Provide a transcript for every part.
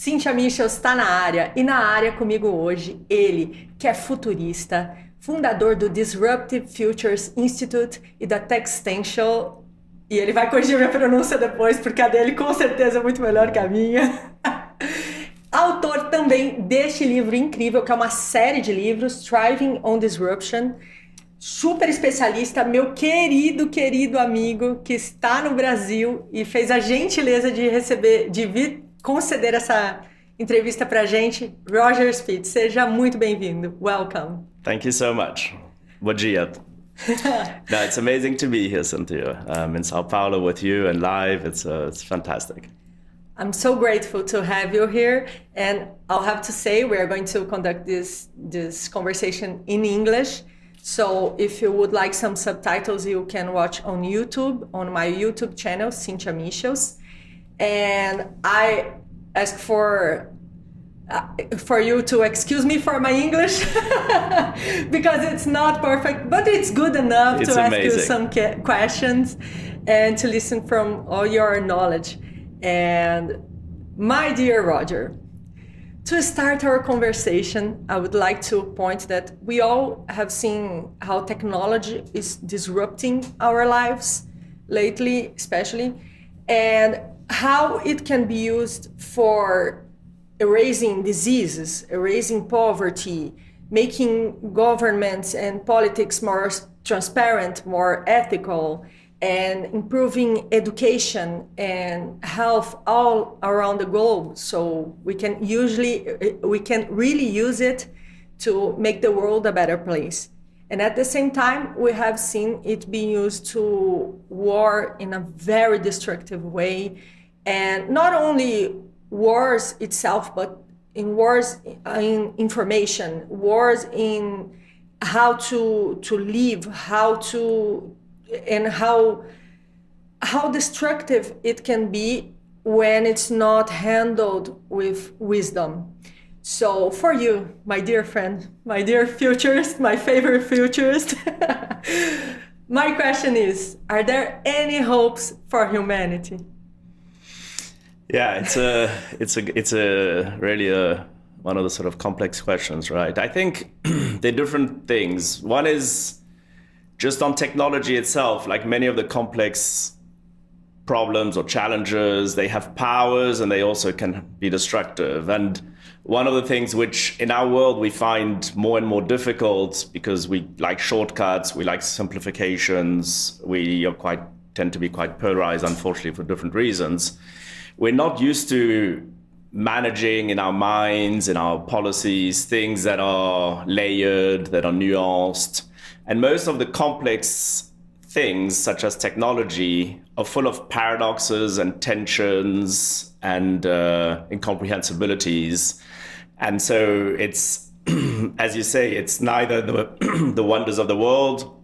Cynthia Michels está na área e na área comigo hoje, ele, que é futurista, fundador do Disruptive Futures Institute e da Textential, e ele vai corrigir minha pronúncia depois, porque a dele com certeza é muito melhor que a minha. Autor também deste livro incrível, que é uma série de livros, Thriving on Disruption, super especialista, meu querido amigo que está no Brasil e fez a gentileza de vir conceder essa entrevista para a gente, Roger Spitz. Seja muito bem-vindo. Welcome. Thank you so much. Bom dia. No, it's amazing to be here, Cynthia, in Sao Paulo with you and live. It's fantastic. I'm so grateful to have you here, and I'll have to say we are going to conduct this conversation in English. So if you would like some subtitles, you can watch on YouTube, on my YouTube channel, Cynthia Michels. And I ask for you to excuse me for my English because it's not perfect, but it's good enough to ask you some questions and to listen from all your knowledge. And my dear Roger, to start our conversation, I would like to point that we all have seen how technology is disrupting our lives lately, especially, and how it can be used for erasing diseases, erasing poverty, making governments and politics more transparent, more ethical, and improving education and health all around the globe. So we can really use it to make the world a better place. And at the same time, we have seen it being used to war in a very destructive way. And not only wars itself, but in wars in information, wars in how to live, and how destructive it can be when it's not handled with wisdom. So for you, my dear friend, my dear futurist, my favorite futurist, my question is, are there any hopes for humanity? Yeah, it's really one of the sort of complex questions, right? I think they're different things. One is just on technology itself, like many of the complex problems or challenges, they have powers and they also can be destructive. And one of the things which in our world we find more and more difficult because we like shortcuts, we like simplifications, we tend to be quite polarized, unfortunately, for different reasons. We're not used to managing in our minds, in our policies, things that are layered, that are nuanced. And most of the complex things, such as technology, are full of paradoxes and tensions and incomprehensibilities. And so it's, as you say, it's neither the wonders of the world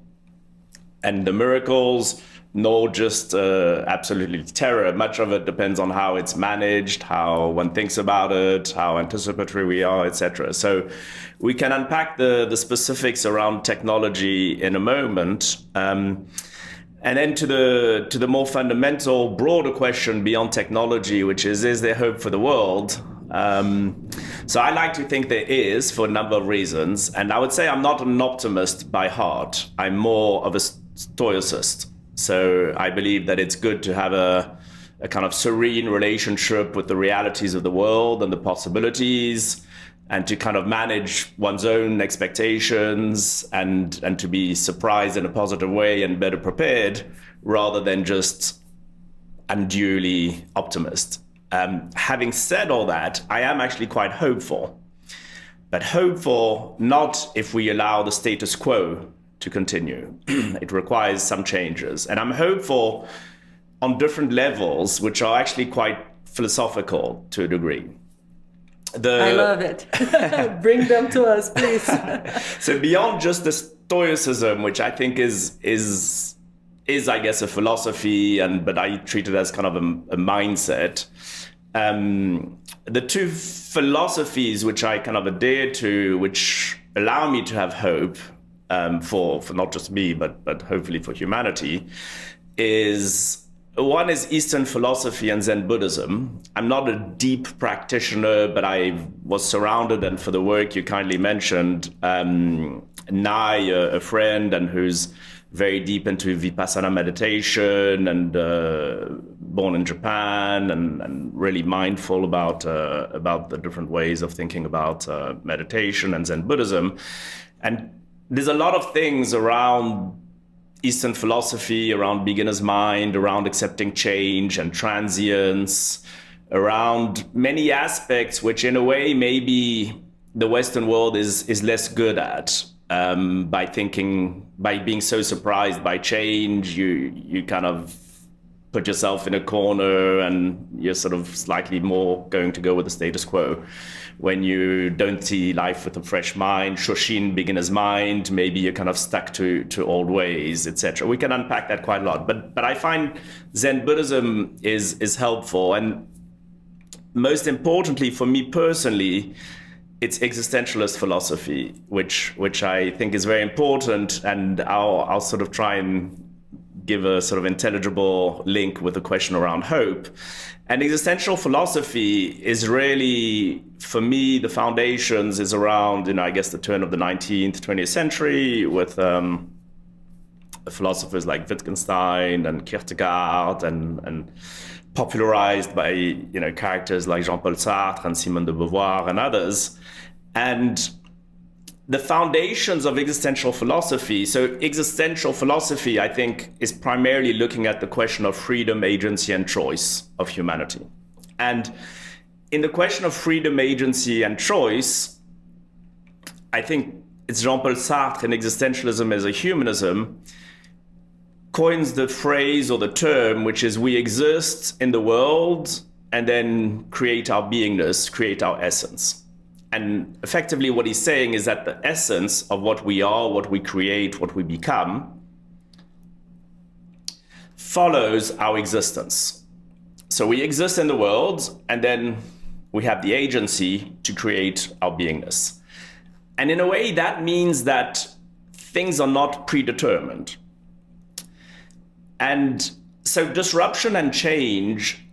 and the miracles, nor just absolutely terror. Much of it depends on how it's managed, how one thinks about it, how anticipatory we are, etc. So we can unpack the specifics around technology in a moment. And then to the more fundamental, broader question beyond technology, which is there hope for the world? So I like to think there is, for a number of reasons. And I would say I'm not an optimist by heart. I'm more of a stoicist. So I believe that it's good to have a kind of serene relationship with the realities of the world and the possibilities, and to kind of manage one's own expectations and to be surprised in a positive way and better prepared, rather than just unduly optimist. Having said all that, I am actually quite hopeful, but hopeful not if we allow the status quo to continue. It requires some changes. And I'm hopeful on different levels, which are actually quite philosophical to a degree. I love it. Bring them to us, please. So beyond just the stoicism, which I think is I guess a philosophy, but I treat it as kind of a mindset. The two philosophies which I kind of adhere to, which allow me to have hope, for not just me, but hopefully for humanity, is One is Eastern philosophy and Zen Buddhism. I'm not a deep practitioner, but I was surrounded, and for the work you kindly mentioned, Nai, a friend, and who's very deep into Vipassana meditation, and born in Japan, and really mindful about the different ways of thinking about meditation and Zen Buddhism. And there's a lot of things around Eastern philosophy, around beginner's mind, around accepting change and transience, around many aspects which in a way maybe the Western world is less good at. By being so surprised by change, you kind of put yourself in a corner and you're sort of slightly more going to go with the status quo. When you don't see life with a fresh mind, Shoshin, beginner's mind, maybe you're kind of stuck to old ways, etc. We can unpack that quite a lot. But I find Zen Buddhism is helpful. And most importantly, for me personally, it's existentialist philosophy, which I think is very important. And I'll sort of try and give a sort of intelligible link with the question around hope. And existential philosophy is really, for me, the foundations is around, I guess, the turn of the 19th, 20th century with philosophers like Wittgenstein and Kierkegaard, and popularized by, characters like Jean-Paul Sartre and Simone de Beauvoir and others. And the foundations of existential philosophy. So existential philosophy, I think, is primarily looking at the question of freedom, agency, and choice of humanity. And in the question of freedom, agency, and choice, I think it's Jean-Paul Sartre in Existentialism as a Humanism coins the phrase or the term, which is we exist in the world and then create our beingness, create our essence. And effectively what he's saying is that the essence of what we are, what we create, what we become, follows our existence. So we exist in the world, and then we have the agency to create our beingness. And in a way, that means that things are not predetermined. And so disruption and change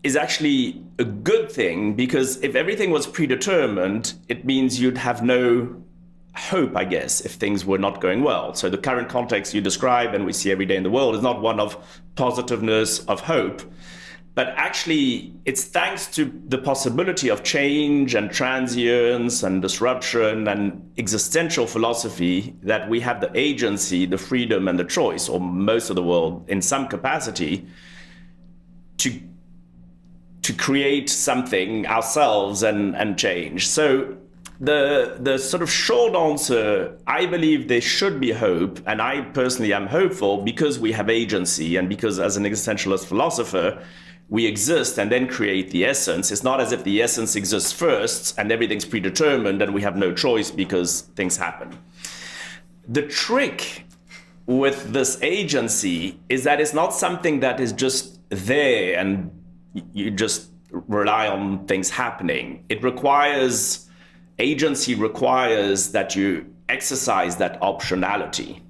is actually a good thing, because if everything was predetermined, it means you'd have no hope, I guess, if things were not going well. So the current context you describe and we see every day in the world is not one of positiveness, of hope, but actually it's thanks to the possibility of change and transience and disruption and existential philosophy that we have the agency, the freedom, and the choice, or most of the world in some capacity, to create something ourselves and change. So the sort of short answer, I believe there should be hope, and I personally am hopeful because we have agency, and because as an existentialist philosopher, we exist and then create the essence. It's not as if the essence exists first and everything's predetermined and we have no choice because things happen. The trick with this agency is that it's not something that is just there and you just rely on things happening. Agency requires that you exercise that optionality.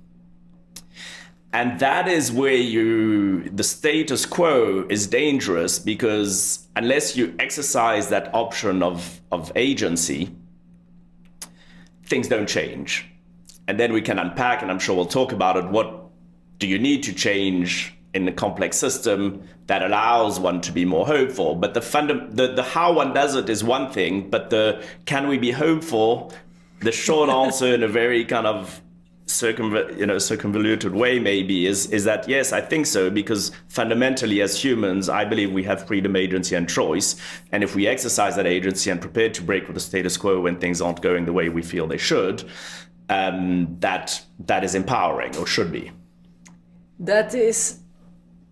And that is where the status quo is dangerous, because unless you exercise that option of agency, things don't change. And then we can unpack, and I'm sure we'll talk about it, what do you need to change in a complex system that allows one to be more hopeful. But the how one does it is one thing, but can we be hopeful? The short answer in a very kind of circumvoluted way maybe is that yes, I think so, because fundamentally as humans, I believe we have freedom, agency, and choice. And if we exercise that agency and prepare to break with the status quo when things aren't going the way we feel they should, that is empowering, or should be. That is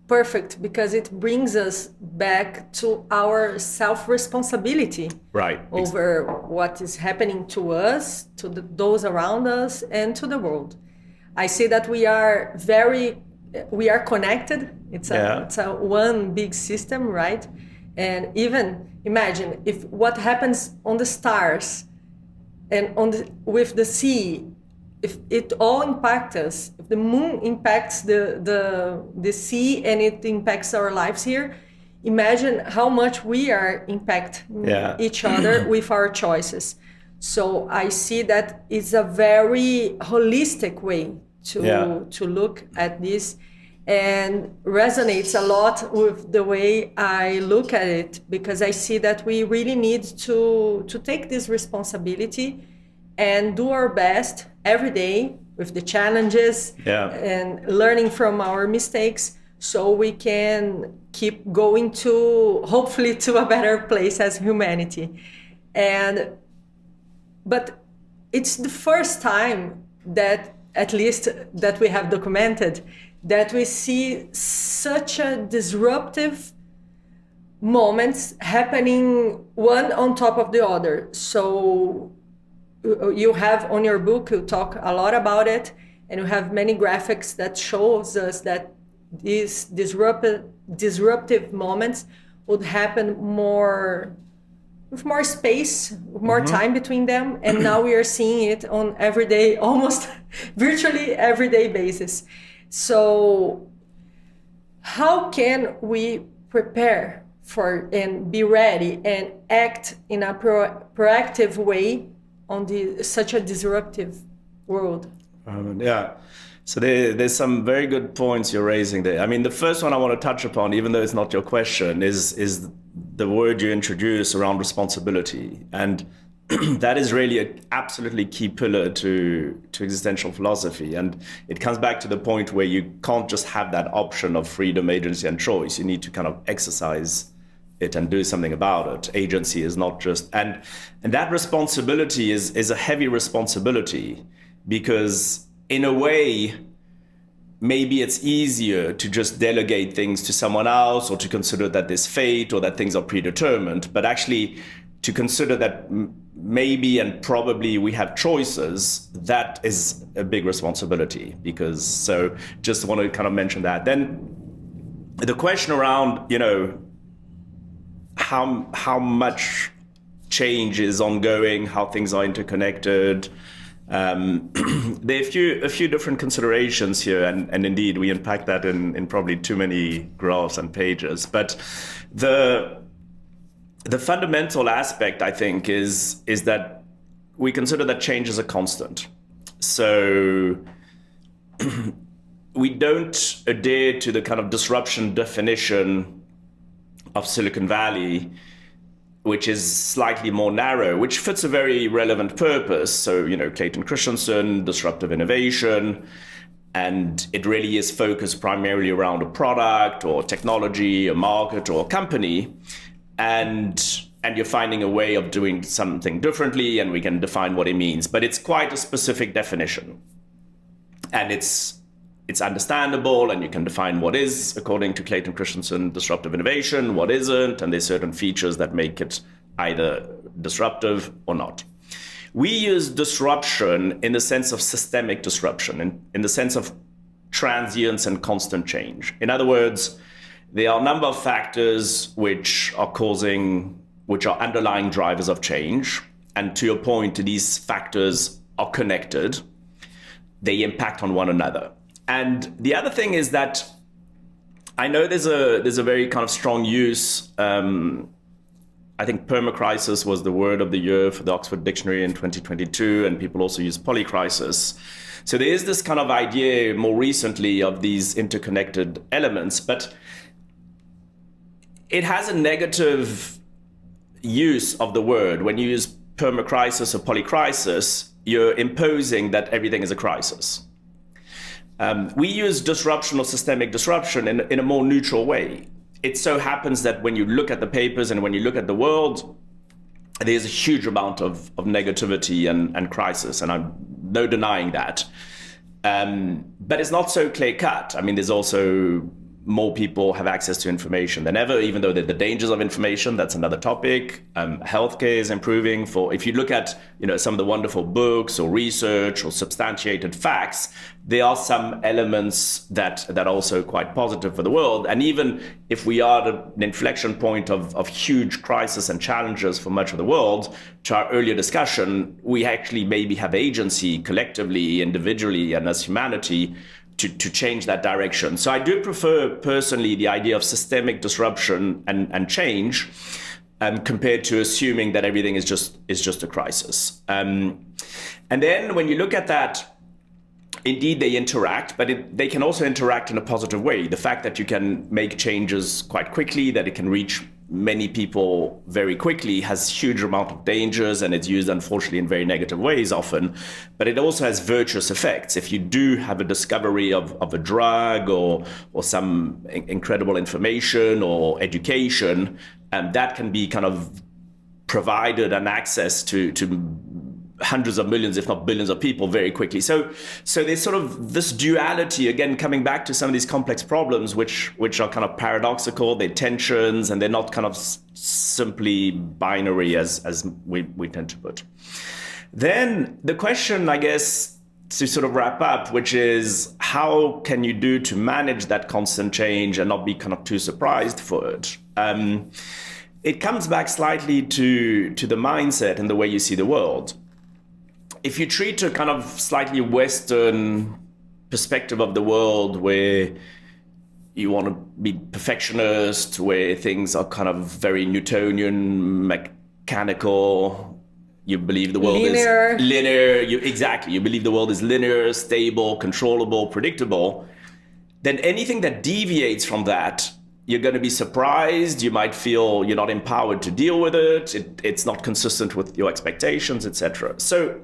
perfect, because it brings us back to our self-responsibility, right, over what is happening to us, to those around us, and to the world. I see that we are connected. It's a one big system, right? And even imagine if what happens on the stars and with the sea, if it all impacts us, if the moon impacts the sea and it impacts our lives here, imagine how much we are impacting each other with our choices. So I see that it's a very holistic way to look at this, and resonates a lot with the way I look at it, because I see that we really need to take this responsibility and do our best every day with the challenges and learning from our mistakes, so we can keep going to, hopefully, to a better place as humanity. But it's the first time that, at least that we have documented, that we see such a disruptive moments happening one on top of the other. So you have on your book, you talk a lot about it, and you have many graphics that shows us that these disruptive moments would happen with more space, more time between them, and now we are seeing it on everyday, almost virtually everyday basis. So how can we prepare for and be ready and act in a proactive way on such a disruptive world? So there's some very good points you're raising there. I mean, the first one I want to touch upon, even though it's not your question, is the word you introduce around responsibility. And that is really an absolutely key pillar to existential philosophy. And it comes back to the point where you can't just have that option of freedom, agency, and choice. You need to kind of exercise it and do something about it. Agency is not just... And that responsibility is a heavy responsibility, because in a way, maybe it's easier to just delegate things to someone else, or to consider that there's fate or that things are predetermined. But actually, to consider that maybe and probably we have choices, that is a big responsibility. Because, so just want to kind of mention that. Then the question around, how much change is ongoing, how things are interconnected. There are a few different considerations here, and indeed we unpack that in probably too many graphs and pages. But the fundamental aspect, I think, is that we consider that change is a constant. So we don't adhere to the kind of disruption definition of Silicon Valley, which is slightly more narrow, which fits a very relevant purpose. So, Clayton Christensen, disruptive innovation, and it really is focused primarily around a product or technology, a market or a company. And you're finding a way of doing something differently, and we can define what it means. But it's quite a specific definition. And it's understandable, and you can define what is, according to Clayton Christensen, disruptive innovation, what isn't, and there's certain features that make it either disruptive or not. We use disruption in the sense of systemic disruption, in the sense of transience and constant change. In other words, there are a number of factors which are underlying drivers of change. And to your point, these factors are connected. They impact on one another. And the other thing is that I know there's a very kind of strong use. I think permacrisis was the word of the year for the Oxford Dictionary in 2022, and people also use polycrisis. So there is this kind of idea more recently of these interconnected elements, but it has a negative use of the word. When you use permacrisis or polycrisis, you're imposing that everything is a crisis. We use disruption or systemic disruption in a more neutral way. It so happens that when you look at the papers and when you look at the world, there's a huge amount of negativity and crisis, and I'm no denying that. But it's not so clear cut. I mean, there's also more people have access to information than ever, even though the dangers of information, that's another topic. Healthcare is improving. If you look at some of the wonderful books or research or substantiated facts, there are some elements that are also quite positive for the world. And even if we are at an inflection point of huge crisis and challenges for much of the world, to our earlier discussion, we actually maybe have agency collectively, individually, and as humanity to change that direction. So I do prefer personally the idea of systemic disruption and change compared to assuming that everything is just a crisis. And then when you look at that, indeed they interact, but they can also interact in a positive way. The fact that you can make changes quite quickly, that it can reach many people very quickly, has huge amount of dangers, and it's used unfortunately in very negative ways often, but it also has virtuous effects. If you do have a discovery of a drug or some incredible information or education, that can be kind of provided and access to hundreds of millions, if not billions of people very quickly. So there's sort of this duality, again, coming back to some of these complex problems, which are kind of paradoxical, they're tensions, and they're not kind of simply binary as we tend to put. Then the question, I guess, to sort of wrap up, which is how can you do to manage that constant change and not be kind of too surprised for it? It comes back slightly to the mindset and the way you see the world. If you treat a kind of slightly Western perspective of the world where you want to be perfectionist, where things are kind of very Newtonian, mechanical, you believe the world is linear, you believe the world is linear, stable, controllable, predictable, then anything that deviates from that, you're going to be surprised. You might feel you're not empowered to deal with it. It's not consistent with your expectations, etc. So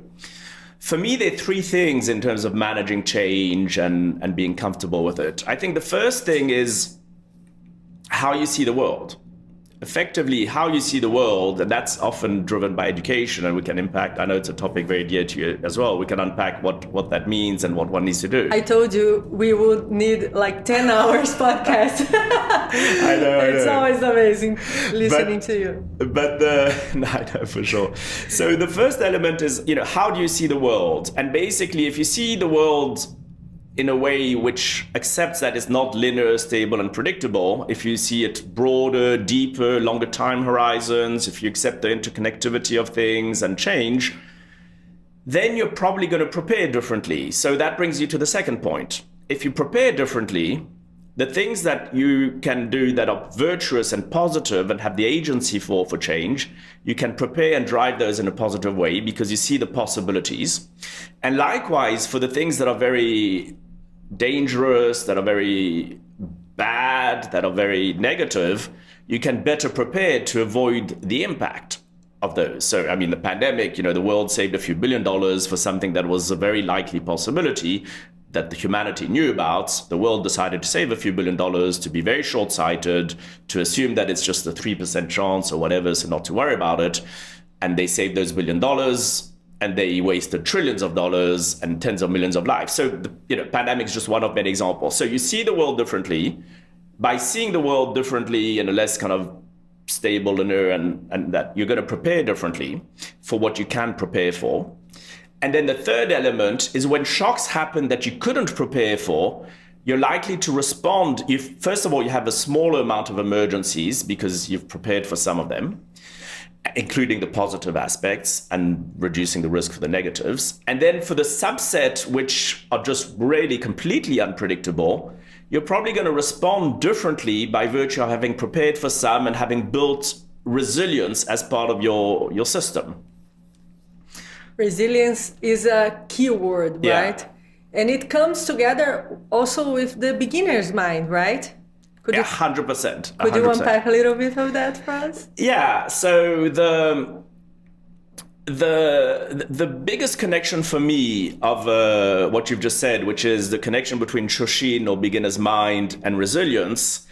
for me, there are three things in terms of managing change and being comfortable with it. I think the first thing is how you see the world. Effectively, how you see the world, and that's often driven by education, and we can impact, I know it's a topic very dear to you as well, we can unpack what that means and what one needs to do. I told you we would need like 10 hours podcast. I know. It's always amazing listening to you. But I know for sure. So the first element is, how do you see the world? And basically, if you see the world in a way which accepts that it's not linear, stable, and predictable, if you see it broader, deeper, longer time horizons, if you accept the interconnectivity of things and change, then you're probably going to prepare differently. So that brings you to the second point. If you prepare differently, the things that you can do that are virtuous and positive and have the agency for change, you can prepare and drive those in a positive way because you see the possibilities. And likewise, for the things that are very dangerous, that are very bad, that are very negative, you can better prepare to avoid the impact of those. So, I mean, the pandemic, the world saved a few $1 billion for something that was a very likely possibility that the humanity knew about. The world decided to save a few $1 billion, to be very short-sighted, to assume that it's just a 3% chance or whatever, so not to worry about it. And they saved those $1 billion, and they wasted trillions of dollars and tens of millions of lives. So, pandemic is just one of many examples. So you see the world differently. By seeing the world differently in a less kind of stable, linear, and that you're going to prepare differently for what you can prepare for. And then the third element is when shocks happen that you couldn't prepare for, you're likely to respond. First of all, you have a smaller amount of emergencies because you've prepared for some of them, including the positive aspects and reducing the risk for the negatives. And then for the subset, which are just really completely unpredictable, you're probably going to respond differently by virtue of having prepared for some and having built resilience as part of your system. Resilience is a key word, right? Yeah. And it comes together also with the beginner's mind, right? 100%. Could you unpack a little bit of that for us? Yeah. So the biggest connection for me of what you've just said, which is the connection between Shoshin or beginner's mind and resilience,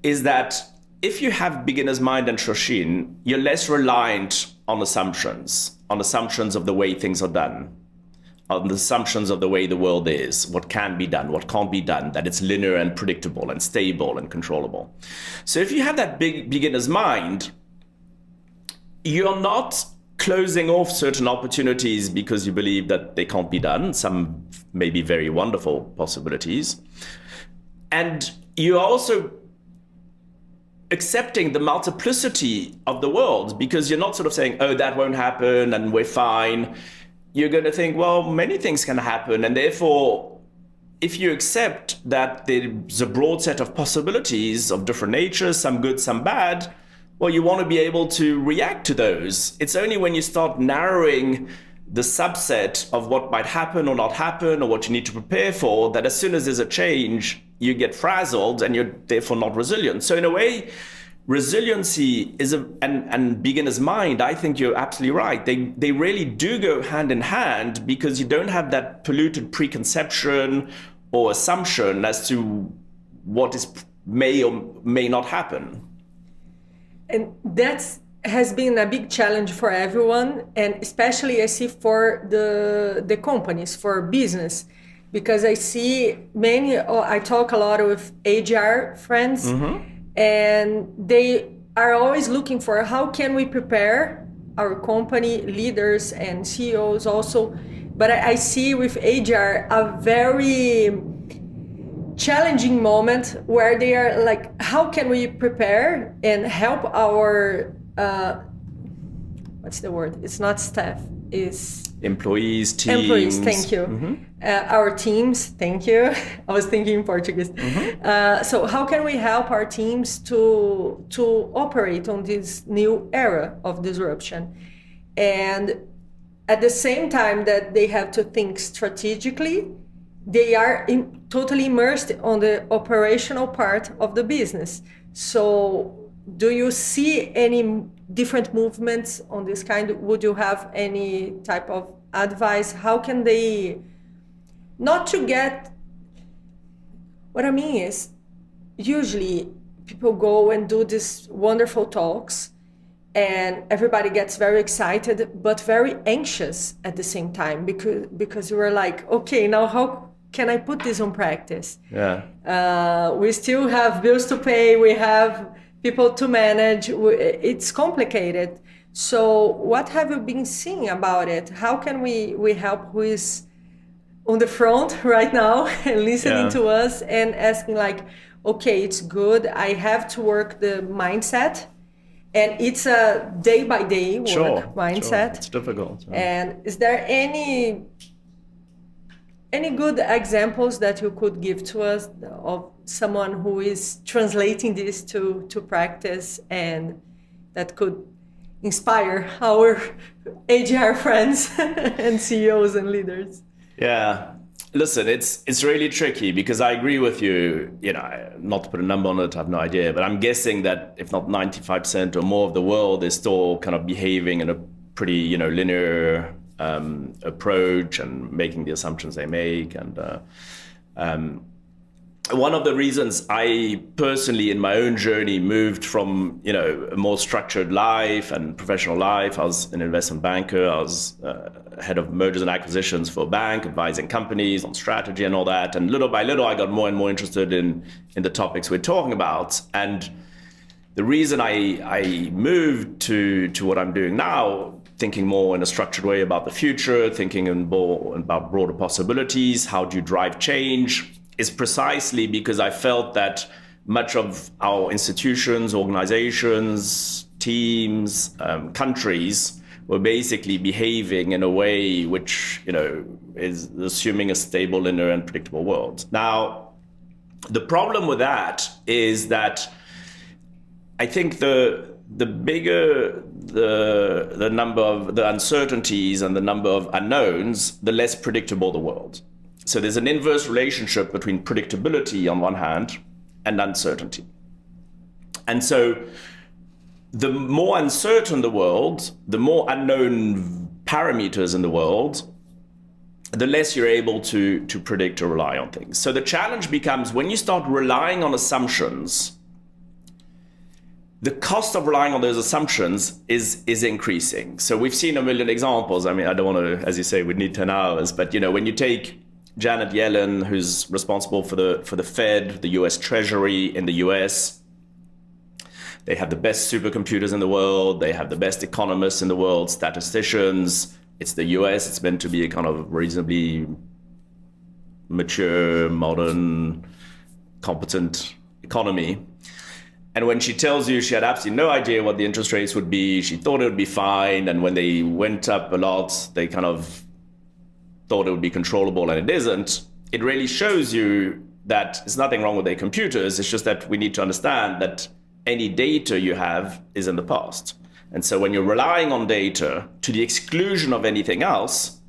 is that if you have beginner's mind and Shoshin, you're less reliant on assumptions of the way things are done, on the assumptions of the way the world is, what can be done, what can't be done, that it's linear and predictable and stable and controllable. So if you have that big beginner's mind, you're not closing off certain opportunities because you believe that they can't be done. Some may be very wonderful possibilities. And you're also accepting the multiplicity of the world, because you're not sort of saying, oh, that won't happen and we're fine. You're going to think, well, many things can happen. And therefore, if you accept that there's a broad set of possibilities of different natures, some good, some bad, well, you want to be able to react to those. It's only when you start narrowing the subset of what might happen or not happen or what you need to prepare for, that as soon as there's a change, you get frazzled and you're therefore not resilient. So in a way, resiliency is and beginner's mind, I think you're absolutely right. They really do go hand in hand, because you don't have that polluted preconception or assumption as to what may or may not happen. And that has been a big challenge for everyone, and especially I see for the companies, for business, because I see I talk a lot with HR friends, and they are always looking for how can we prepare our company leaders and CEOs also. But I see with HR a very challenging moment where they are like, how can we prepare and help our what's the word? It's not staff, it's employees, teams. Employees, thank you. Our teams, thank you. I was thinking in Portuguese. So how can we help our teams to operate on this new era of disruption? And at the same time that they have to think strategically, they are totally immersed on the operational part of the business. So do you see any different movements on this kind? Would you have any type of advice? How can they not to get... What I mean is, usually people go and do these wonderful talks and everybody gets very excited but very anxious at the same time, because you were like, okay, now how can I put this on practice? We still have bills to pay, we have people to manage, it's complicated. So what have you been seeing about it? How can we help who is on the front right now and listening to us and asking like, okay, it's good, I have to work the mindset, and it's a day-by-day work mindset. It's difficult. And is there any good examples that you could give to us of someone who is translating this to practice and that could inspire our HR friends and CEOs and leaders? Yeah. Listen, it's really tricky, because I agree with you, not to put a number on it, I have no idea, but I'm guessing that if not 95% or more of the world is still kind of behaving in a pretty, linear approach and making the assumptions they make. And one of the reasons I personally, in my own journey, moved from a more structured life and professional life. I was an investment banker. I was head of mergers and acquisitions for a bank, advising companies on strategy and all that. And little by little, I got more and more interested in the topics we're talking about. And the reason I moved to what I'm doing now, thinking more in a structured way about the future, thinking more about broader possibilities, how do you drive change, is precisely because I felt that much of our institutions, organizations, teams, countries were basically behaving in a way which, is assuming a stable, linear, and predictable world. Now, the problem with that is that I think the bigger the number of the uncertainties and the number of unknowns, the less predictable the world. So there's an inverse relationship between predictability on one hand and uncertainty. And so the more uncertain the world, the more unknown parameters in the world, the less you're able to predict or rely on things. So the challenge becomes when you start relying on assumptions, the cost of relying on those assumptions is increasing. So we've seen a million examples. I mean, I don't want to, as you say, we need 10 hours, but when you take Janet Yellen, who's responsible for the Fed, the US Treasury in the US, they have the best supercomputers in the world, they have the best economists in the world, statisticians. It's the US, it's meant to be a kind of reasonably mature, modern, competent economy. And when she tells you she had absolutely no idea what the interest rates would be, she thought it would be fine, and when they went up a lot, they kind of thought it would be controllable, and it isn't. It really shows you that there's nothing wrong with their computers. It's just that we need to understand that any data you have is in the past. And so when you're relying on data to the exclusion of anything else,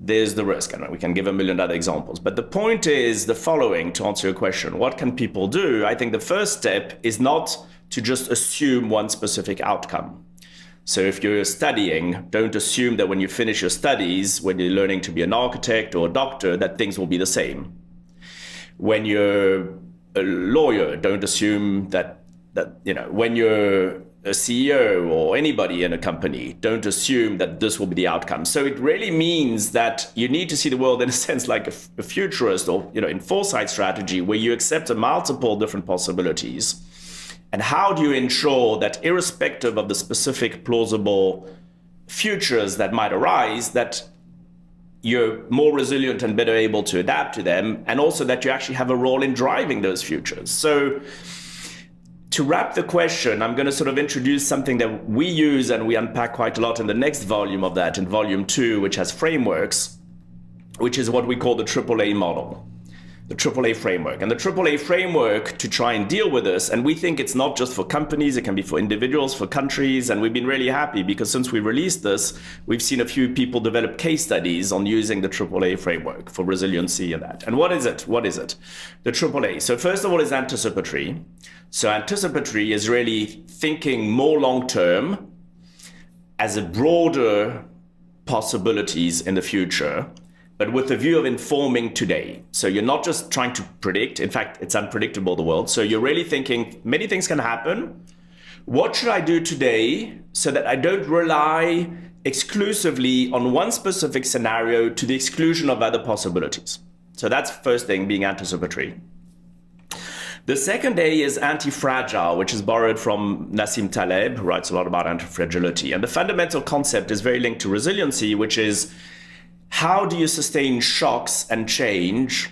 there's the risk. And we can give a million other examples. But the point is the following, to answer your question. What can people do? I think the first step is not to just assume one specific outcome. So if you're studying, don't assume that when you finish your studies, when you're learning to be an architect or a doctor, that things will be the same. When you're a lawyer, don't assume that when you're a CEO or anybody in a company, don't assume that this will be the outcome. So it really means that you need to see the world in a sense like a futurist, or in foresight strategy, where you accept multiple different possibilities. And how do you ensure that irrespective of the specific plausible futures that might arise, that you're more resilient and better able to adapt to them, and also that you actually have a role in driving those futures. So to wrap the question, I'm going to sort of introduce something that we use and we unpack quite a lot in the next volume of that, in volume 2, which has frameworks, which is what we call the AAA model, the AAA framework. And the AAA framework, to try and deal with this, and we think it's not just for companies, it can be for individuals, for countries, and we've been really happy because since we released this, we've seen a few people develop case studies on using the AAA framework for resiliency and that. And what is it? What is it? The AAA. So first of all is anticipatory. So anticipatory is really thinking more long-term as a broader possibilities in the future, but with the view of informing today. So you're not just trying to predict. In fact, it's unpredictable, the world. So you're really thinking many things can happen. What should I do today so that I don't rely exclusively on one specific scenario to the exclusion of other possibilities? So that's first thing, being anticipatory. The second A is anti-fragile, which is borrowed from Nassim Taleb, who writes a lot about antifragility. And the fundamental concept is very linked to resiliency, which is how do you sustain shocks and change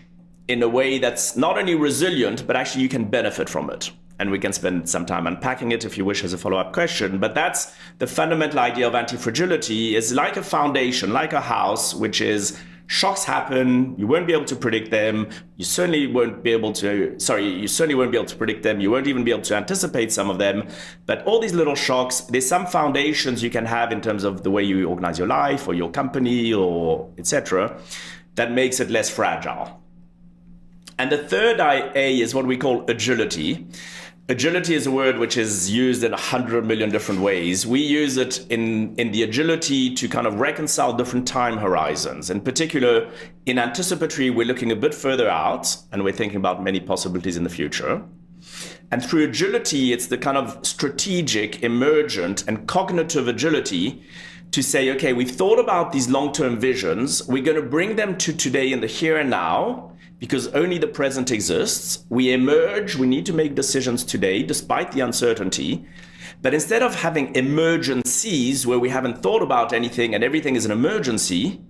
in a way that's not only resilient, but actually you can benefit from it. And we can spend some time unpacking it if you wish as a follow-up question. But that's the fundamental idea of antifragility, is like a foundation, like a house, which is shocks happen, you won't be able to predict them, you certainly won't be able to predict them, you won't even be able to anticipate some of them, but all these little shocks, there's some foundations you can have in terms of the way you organize your life or your company or etc. that makes it less fragile. And the third A is what we call agility. Agility is a word which is used in 100 million different ways. We use it in the agility to kind of reconcile different time horizons. In particular, in anticipatory, we're looking a bit further out and we're thinking about many possibilities in the future. And through agility, it's the kind of strategic, emergent, and cognitive agility to say, okay, we've thought about these long-term visions. We're going to bring them to today in the here and now, because only the present exists. We emerge, we need to make decisions today, despite the uncertainty. But instead of having emergencies where we haven't thought about anything and everything is an emergency,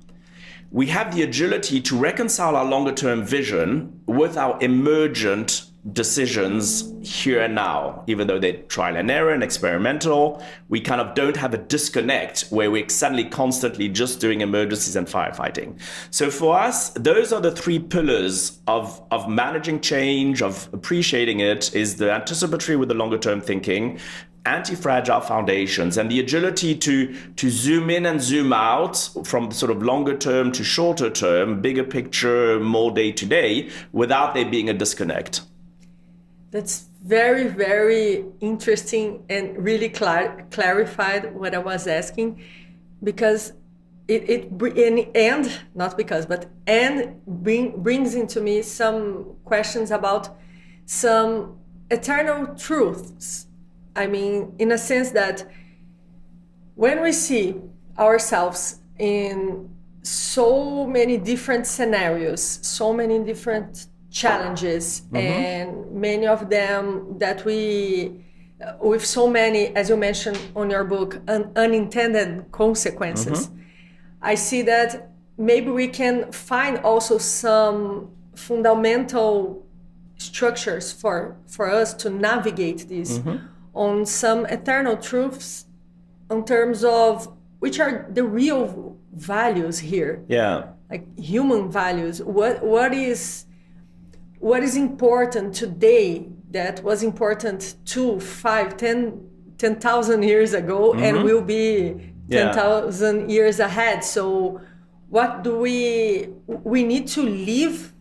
we have the agility to reconcile our longer term vision with our emergent decisions here and now. Even though they're trial and error and experimental, we kind of don't have a disconnect where we're suddenly constantly just doing emergencies and firefighting. So for us, those are the three pillars of managing change, of appreciating it, is the anticipatory with the longer term thinking, anti-fragile foundations, and the agility to zoom in and zoom out from sort of longer term to shorter term, bigger picture, more day to day, without there being a disconnect. That's very, very interesting and really clarified what I was asking, because it brings into me some questions about some eternal truths I mean, in a sense that when we see ourselves in so many different scenarios, so many different challenges, and many of them that we, with so many, as you mentioned on your book, unintended consequences, I see that maybe we can find also some fundamental structures for us to navigate this on some eternal truths in terms of which are the real values here. Yeah. Like human values. What is important today that was important 2, 5, 10,000 years ago and will be 10,000 years ahead. So what do we need to live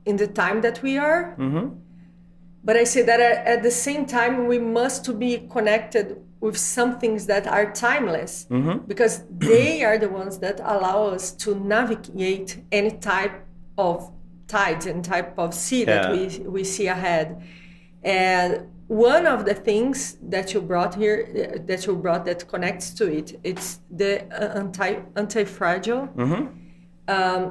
in the time that we are? But I say that at the same time, we must be connected with some things that are timeless, because they are the ones that allow us to navigate any type of tides and type of sea that we see ahead. And one of the things that you brought here, that connects to it, it's the anti-fragile.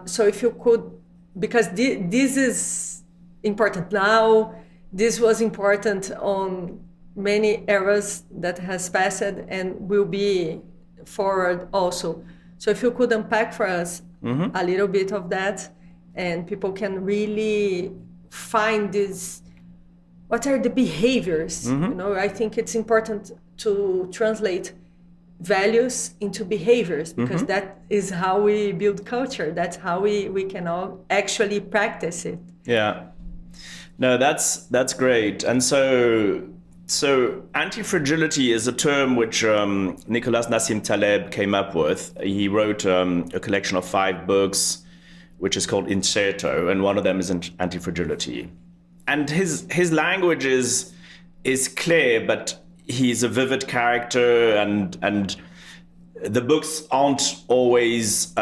So if you could, because this is important now, this was important on many eras that has passed and will be forward also. So if you could unpack for us a little bit of that, and people can really find this, what are the behaviors? You know, I think it's important to translate values into behaviors, because that is how we build culture. That's how we can all actually practice it. Yeah. No, that's great. And so antifragility is a term which Nicholas Nassim Taleb came up with. He wrote a collection of 5 books, which is called Incerto, and one of them is Antifragility. And his language is clear, but he's a vivid character, and the books aren't always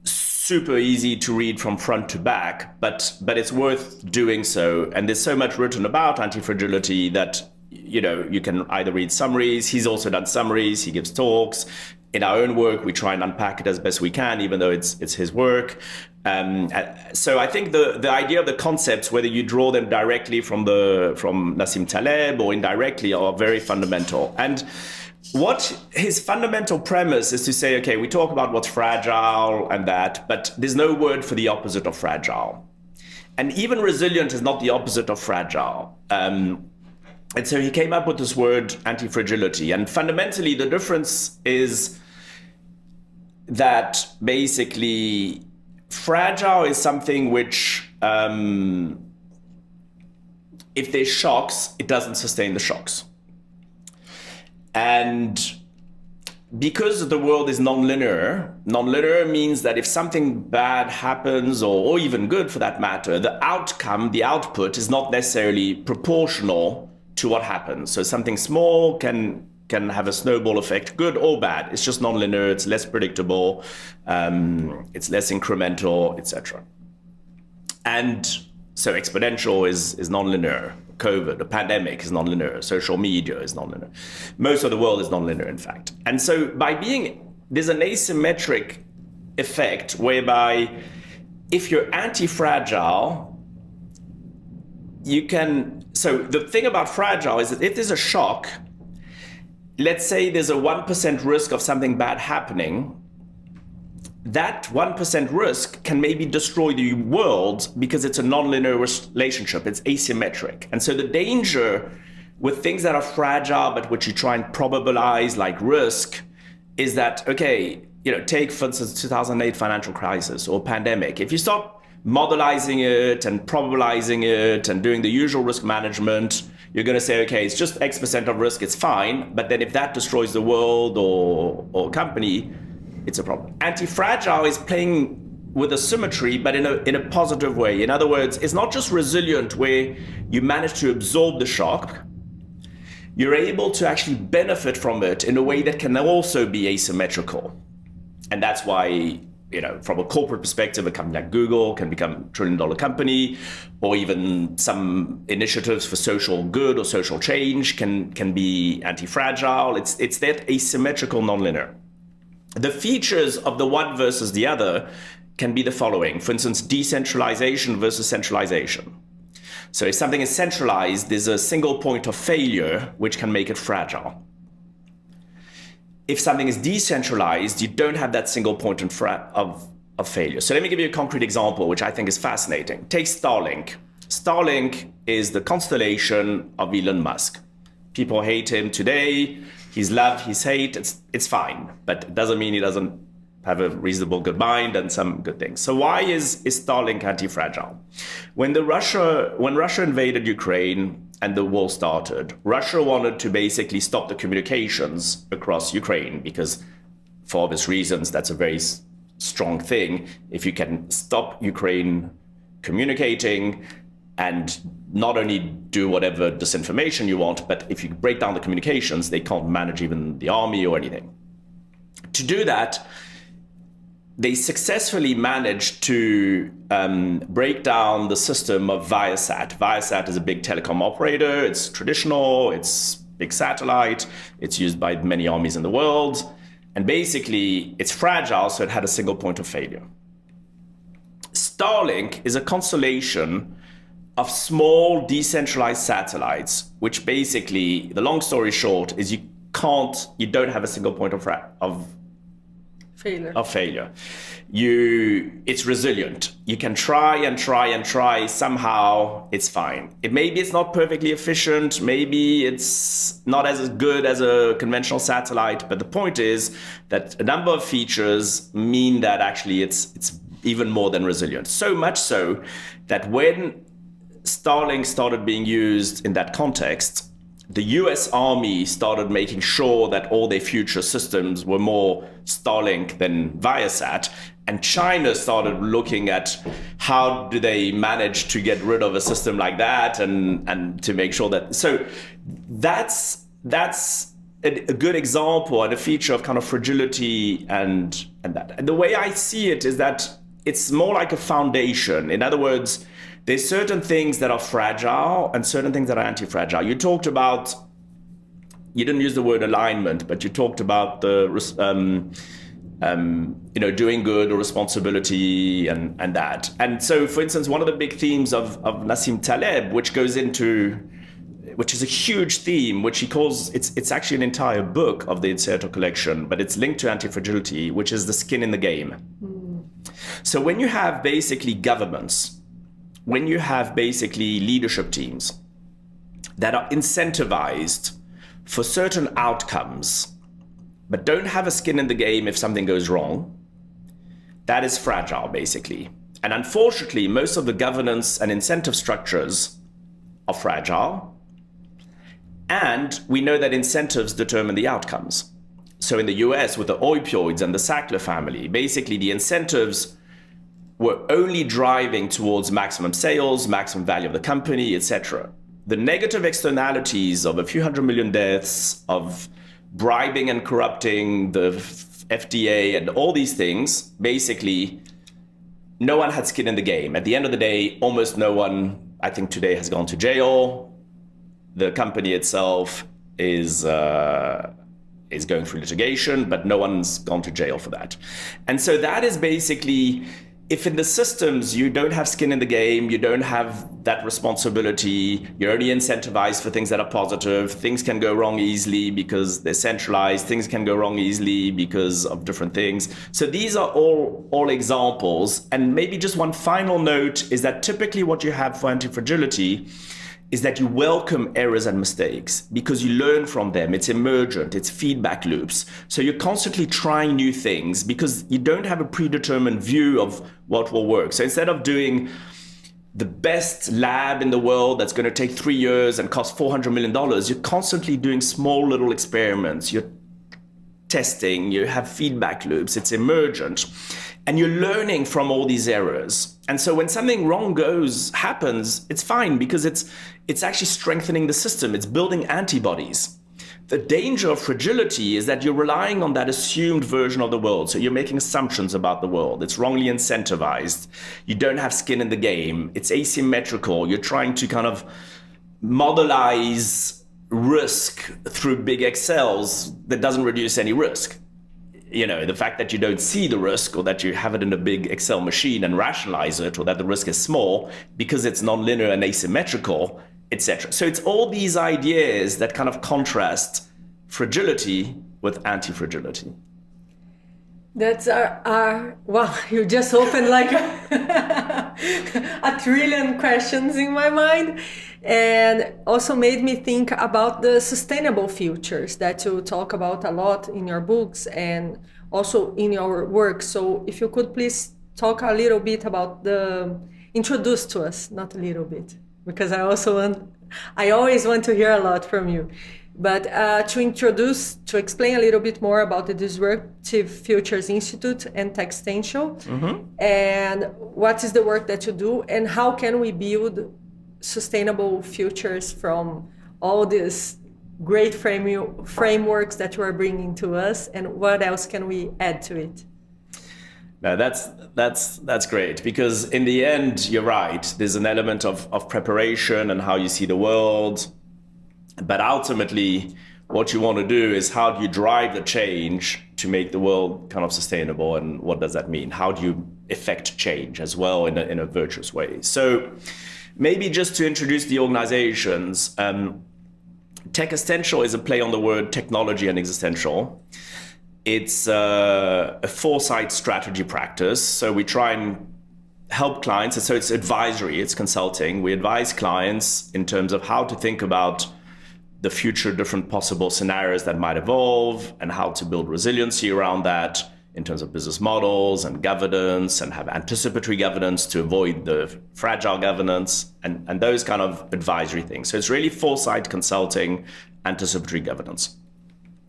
super easy to read from front to back, but it's worth doing so. And there's so much written about antifragility that, you know, you can either read summaries. He's also done summaries. He gives talks. In our own work, we try and unpack it as best we can, even though it's his work. So I think the idea of the concepts, whether you draw them directly from Nassim Taleb or indirectly, are very fundamental. And what his fundamental premise is to say, okay, we talk about what's fragile and that, but there's no word for the opposite of fragile. And even resilient is not the opposite of fragile. And so he came up with this word antifragility. And fundamentally, the difference is that basically fragile is something which, if there's shocks, it doesn't sustain the shocks. And because the world is nonlinear means that if something bad happens, or even good for that matter, the outcome, the output is not necessarily proportional to what happens. So something small can have a snowball effect, good or bad. It's just nonlinear, it's less predictable, it's less incremental, etc. And so exponential is nonlinear. COVID, a pandemic is nonlinear. Social media is nonlinear. Most of the world is nonlinear, in fact. And so there's an asymmetric effect whereby if you're anti-fragile, so the thing about fragile is that if there's a shock, let's say there's a 1% risk of something bad happening, that 1% risk can maybe destroy the world because it's a nonlinear relationship, it's asymmetric. And so the danger with things that are fragile, but which you try and probabilize, like risk, is that, okay, take, for instance, 2008 financial crisis or pandemic. If you start modelizing it and probabilizing it and doing the usual risk management, you're going to say, okay, it's just X% of risk, it's fine. But then if that destroys the world or company, it's a problem. Anti-fragile is playing with a symmetry, but in a positive way. In other words, it's not just resilient where you manage to absorb the shock. You're able to actually benefit from it in a way that can also be asymmetrical. And that's why from a corporate perspective, a company like Google can become a trillion-dollar company, or even some initiatives for social good or social change can be anti-fragile. It's that asymmetrical nonlinear. The features of the one versus the other can be the following. For instance, decentralization versus centralization. So if something is centralized, there's a single point of failure which can make it fragile. If something is decentralized, you don't have that single point of failure. So let me give you a concrete example, which I think is fascinating. Take Starlink. Starlink is the constellation of Elon Musk. People hate him today. He's love, he's hate. It's fine, but it doesn't mean he doesn't have a reasonable good mind and some good things. So why is Starlink anti-fragile? When Russia invaded Ukraine, and the war started, Russia wanted to basically stop the communications across Ukraine because, for obvious reasons, that's a very strong thing. If you can stop Ukraine communicating and not only do whatever disinformation you want, but if you break down the communications, they can't manage even the army or anything. To do that, they successfully managed to break down the system of Viasat. Viasat is a big telecom operator. It's traditional. It's big satellite. It's used by many armies in the world. And basically, it's fragile, so it had a single point of failure. Starlink is a constellation of small decentralized satellites, which basically, the long story short, is you don't have a single point of failure. It's resilient. You can try and try and try. Somehow it's fine. Maybe it's not perfectly efficient. Maybe it's not as good as a conventional satellite. But the point is that a number of features mean that actually it's even more than resilient. So much so that when Starlink started being used in that context, the US Army started making sure that all their future systems were more Starlink than Viasat. And China started looking at how do they manage to get rid of a system like that and to make sure that. So that's a good example and a feature of kind of fragility and that. And the way I see it is that it's more like a foundation. In other words, there's certain things that are fragile and certain things that are anti-fragile. You talked about, you didn't use the word alignment, but you talked about the, doing good or responsibility and that. And so, for instance, one of the big themes of Nassim Taleb, which is a huge theme, which he calls, it's actually an entire book of the Inserto collection, but it's linked to antifragility, which is the skin in the game. So when you have basically governments, when you have basically leadership teams that are incentivized for certain outcomes, but don't have a skin in the game if something goes wrong, that is fragile, basically. And unfortunately, most of the governance and incentive structures are fragile. And we know that incentives determine the outcomes. So in the US, with the opioids and the Sackler family, basically the incentives were only driving towards maximum sales, maximum value of the company, etc. The negative externalities of a few hundred million deaths, of bribing and corrupting the FDA and all these things, basically, no one had skin in the game. At the end of the day, almost no one, I think today, has gone to jail. The company itself is going through litigation, but no one's gone to jail for that. And so that is basically, if in the systems you don't have skin in the game, you don't have that responsibility, you're only incentivized for things that are positive, things can go wrong easily because they're centralized, things can go wrong easily because of different things. So these are all examples. And maybe just one final note is that typically what you have for antifragility is that you welcome errors and mistakes because you learn from them. It's emergent, it's feedback loops. So you're constantly trying new things because you don't have a predetermined view of what will work. So instead of doing the best lab in the world that's going to take 3 years and cost $400 million, you're constantly doing small little experiments. You're testing, you have feedback loops, it's emergent. And you're learning from all these errors. And so when something wrong happens, it's fine because it's actually strengthening the system. It's building antibodies. The danger of fragility is that you're relying on that assumed version of the world. So you're making assumptions about the world. It's wrongly incentivized. You don't have skin in the game. It's asymmetrical. You're trying to kind of modelize risk through big Excels that doesn't reduce any risk. You know, the fact that you don't see the risk, or that you have it in a big Excel machine and rationalize it, or that the risk is small because it's nonlinear and asymmetrical, etc. So it's all these ideas that kind of contrast fragility with anti-fragility. That's our wow, you just opened like a trillion questions in my mind, and also made me think about the sustainable futures that you talk about a lot in your books and also in your work. So if you could please talk a little bit about introduce to us, not a little bit, because I always want to hear a lot from you. But to explain a little bit more about the Disruptive Futures Institute and Textential, and what is the work that you do, and how can we build sustainable futures from all these great frameworks that you are bringing to us, and what else can we add to it? No, that's great, because in the end, you're right. There's an element of preparation and how you see the world. But ultimately, what you want to do is, how do you drive the change to make the world kind of sustainable? And what does that mean? How do you effect change as well in a virtuous way? So maybe just to introduce the organizations, Textential is a play on the word technology and existential. It's a foresight strategy practice. So we try and help clients. And so it's advisory, it's consulting. We advise clients in terms of how to think about the future, different possible scenarios that might evolve, and how to build resiliency around that in terms of business models and governance, and have anticipatory governance to avoid the fragile governance, and those kind of advisory things. So it's really foresight consulting, anticipatory governance.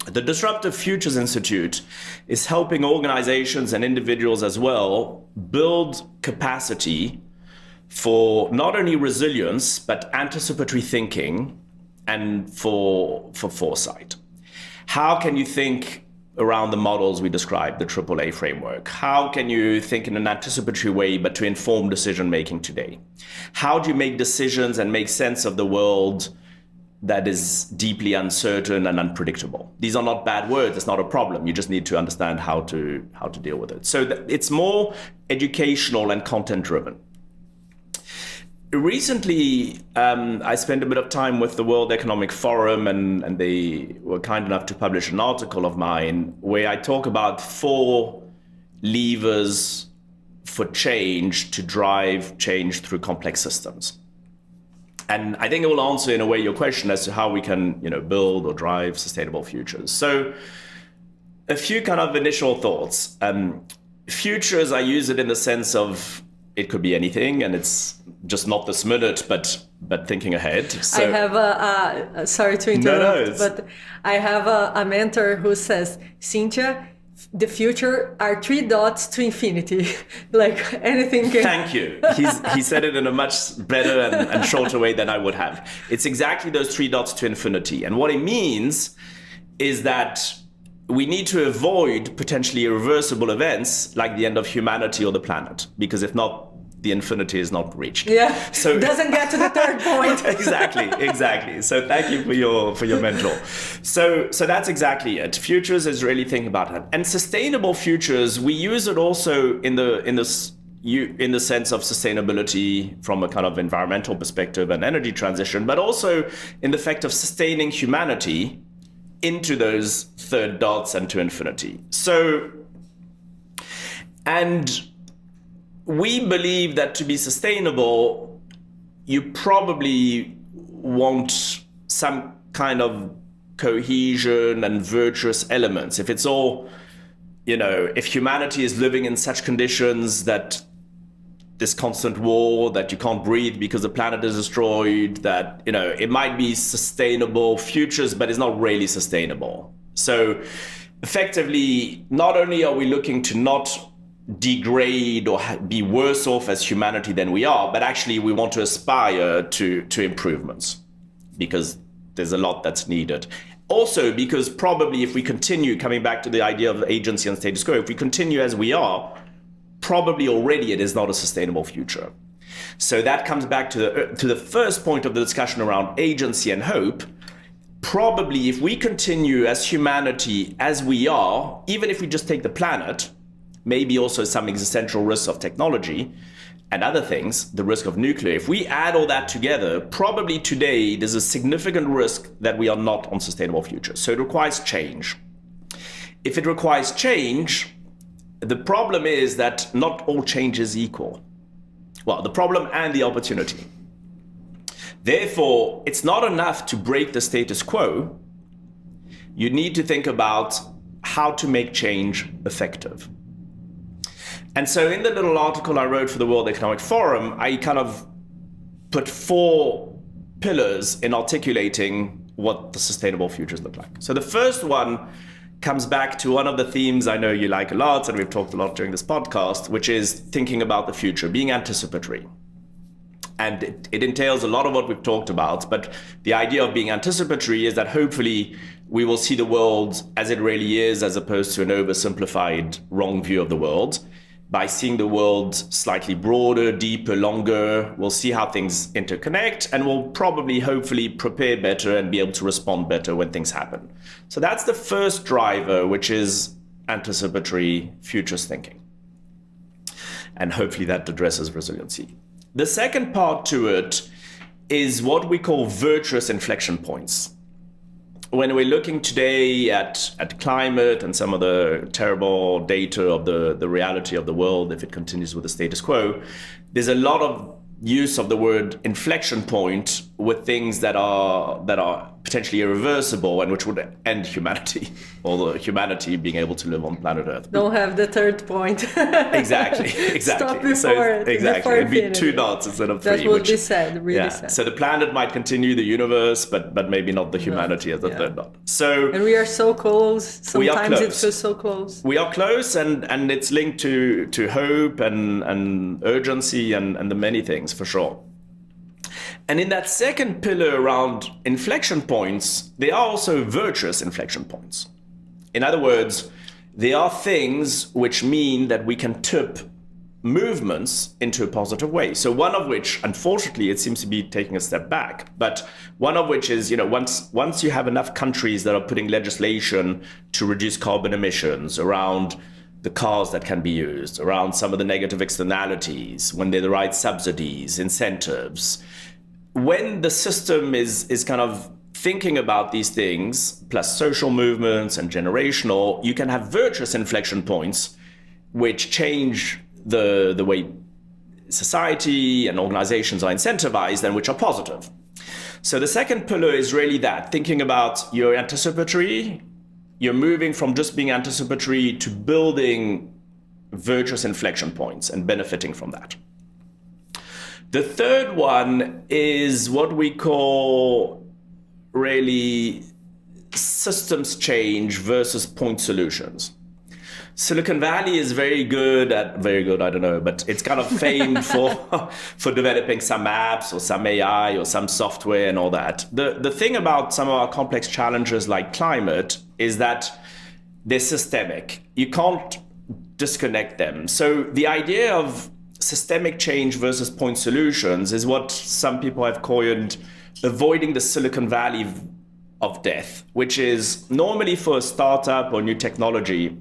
The Disruptive Futures Institute is helping organizations and individuals as well build capacity for not only resilience, but anticipatory thinking, and for foresight. How can you think around the models we described, the AAA framework? How can you think in an anticipatory way, but to inform decision-making today? How do you make decisions and make sense of the world that is deeply uncertain and unpredictable? These are not bad words, it's not a problem. You just need to understand how to deal with it. So it's more educational and content-driven. Recently, I spent a bit of time with the World Economic Forum, and they were kind enough to publish an article of mine where I talk about 4 levers for change to drive change through complex systems. And I think it will answer in a way your question as to how we can, build or drive sustainable futures. So a few kind of initial thoughts. Futures, I use it in the sense of it could be anything, and it's just not this minute, but thinking ahead. So, I have sorry to interrupt, but I have a mentor who says, Cynthia, the future are 3 dots to infinity. Like anything can... Thank you. He said it in a much better and shorter way than I would have. It's exactly those 3 dots to infinity. And what it means is that we need to avoid potentially irreversible events like the end of humanity or the planet, because if not, the infinity is not reached. Yeah, so doesn't get to the third point. Exactly. So thank you for your mentor. So that's exactly it. Futures is really thinking about it. And sustainable futures, we use it also in the sense of sustainability from a kind of environmental perspective and energy transition, but also in the fact of sustaining humanity into those third dots and to infinity. So, and we believe that to be sustainable, you probably want some kind of cohesion and virtuous elements. If it's all, if humanity is living in such conditions that this constant war, that you can't breathe because the planet is destroyed, that, it might be sustainable futures, but it's not really sustainable. So effectively, not only are we looking to not degrade or be worse off as humanity than we are, but actually we want to aspire to improvements, because there's a lot that's needed. Also, because probably if we continue, coming back to the idea of agency and status quo, if we continue as we are, probably already it is not a sustainable future. So that comes back to the first point of the discussion around agency and hope. Probably if we continue as humanity as we are, even if we just take the planet, maybe also some existential risks of technology and other things, the risk of nuclear, if we add all that together, probably today there's a significant risk that we are not on sustainable future. So it requires change. If it requires change, the problem is that not all change is equal. Well, the problem and the opportunity. Therefore, it's not enough to break the status quo. You need to think about how to make change effective. And so in the little article I wrote for the World Economic Forum, I kind of put 4 pillars in articulating what the sustainable futures look like. So the first one comes back to one of the themes I know you like a lot, and we've talked a lot during this podcast, which is thinking about the future, being anticipatory. And it entails a lot of what we've talked about, but the idea of being anticipatory is that hopefully we will see the world as it really is, as opposed to an oversimplified wrong view of the world. By seeing the world slightly broader, deeper, longer, we'll see how things interconnect, and we'll probably, hopefully, prepare better and be able to respond better when things happen. So that's the first driver, which is anticipatory futures thinking. And hopefully that addresses resiliency. The second part to it is what we call virtuous inflection points. When we're looking today at climate and some of the terrible data of the reality of the world, if it continues with the status quo, there's a lot of use of the word inflection point with things that are potentially irreversible and which would end humanity, or the humanity being able to live on planet Earth. Don't have the third point. Exactly. Stop before it. Exactly. Before It'd be infinity. 2 dots instead of 3. That would be sad, really sad. So the planet might continue the universe, but maybe not the humanity as the third dot. So and we are so close. Sometimes it close. feels so close. We are close, and it's linked to hope and urgency and the many things, for sure. And in that second pillar around inflection points, there are also virtuous inflection points. In other words, there are things which mean that we can tip movements into a positive way. So one of which, unfortunately, it seems to be taking a step back, but one of which is, once you have enough countries that are putting legislation to reduce carbon emissions around the cars that can be used, around some of the negative externalities, when they're the right subsidies, incentives, when the system is kind of thinking about these things, plus social movements and generational, you can have virtuous inflection points which change the way society and organizations are incentivized and which are positive. So the second pillar is really that, thinking about your anticipatory, you're moving from just being anticipatory to building virtuous inflection points and benefiting from that. The third one is what we call really systems change versus point solutions. Silicon Valley is very good, I don't know, but it's kind of famed for developing some apps or some AI or some software and all that. The thing about some of our complex challenges like climate is that they're systemic. You can't disconnect them. So the idea of systemic change versus point solutions is what some people have coined avoiding the Silicon Valley of death, which is normally for a startup or new technology,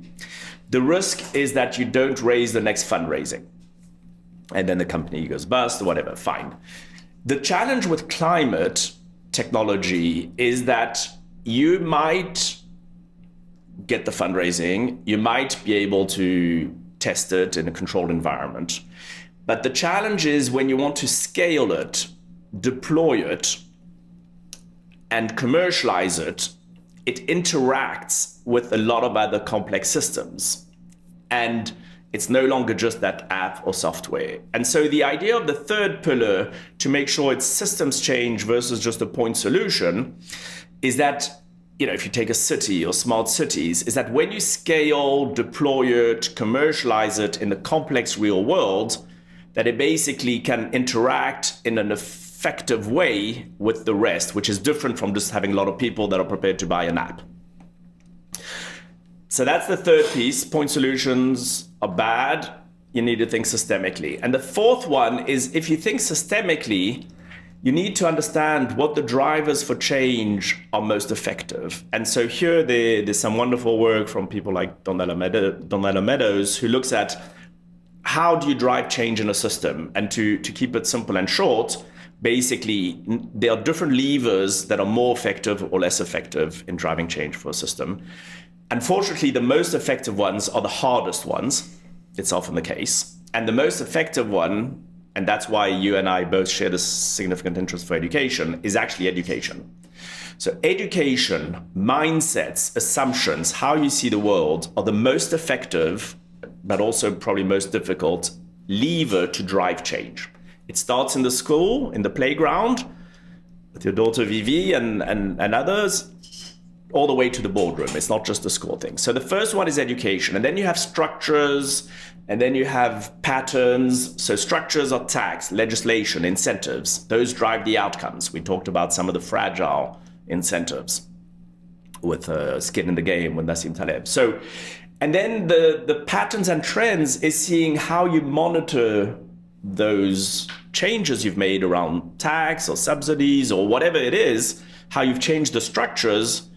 the risk is that you don't raise the next fundraising and then the company goes bust or whatever, fine. The challenge with climate technology is that you might get the fundraising, you might be able to test it in a controlled environment. But the challenge is when you want to scale it, deploy it, and commercialize it, it interacts with a lot of other complex systems. And it's no longer just that app or software. And so the idea of the third pillar, to make sure it's systems change versus just a point solution, is that, if you take a city or smart cities, is that when you scale, deploy it, commercialize it in the complex real world, that it basically can interact in an efficient effective way with the rest, which is different from just having a lot of people that are prepared to buy an app. So that's the third piece. Point solutions are bad. You need to think systemically. And the fourth one is, if you think systemically, you need to understand what the drivers for change are most effective. And so here there's some wonderful work from people like Donella Meadows, who looks at how do you drive change in a system. And to keep it simple and short, basically, there are different levers that are more effective or less effective in driving change for a system. Unfortunately, the most effective ones are the hardest ones. It's often the case. And the most effective one, and that's why you and I both share this significant interest for education, is actually education. So education, mindsets, assumptions, how you see the world are the most effective, but also probably most difficult lever to drive change. It starts in the school, in the playground, with your daughter Vivi and others, all the way to the boardroom. It's not just a school thing. So the first one is education, and then you have structures, and then you have patterns. So structures are tax, legislation, incentives. Those drive the outcomes. We talked about some of the fragile incentives with Skin in the Game with Nassim Taleb. So, and then the patterns and trends is seeing how you monitor those changes you've made around tax or subsidies or whatever it is, how you've changed the structures,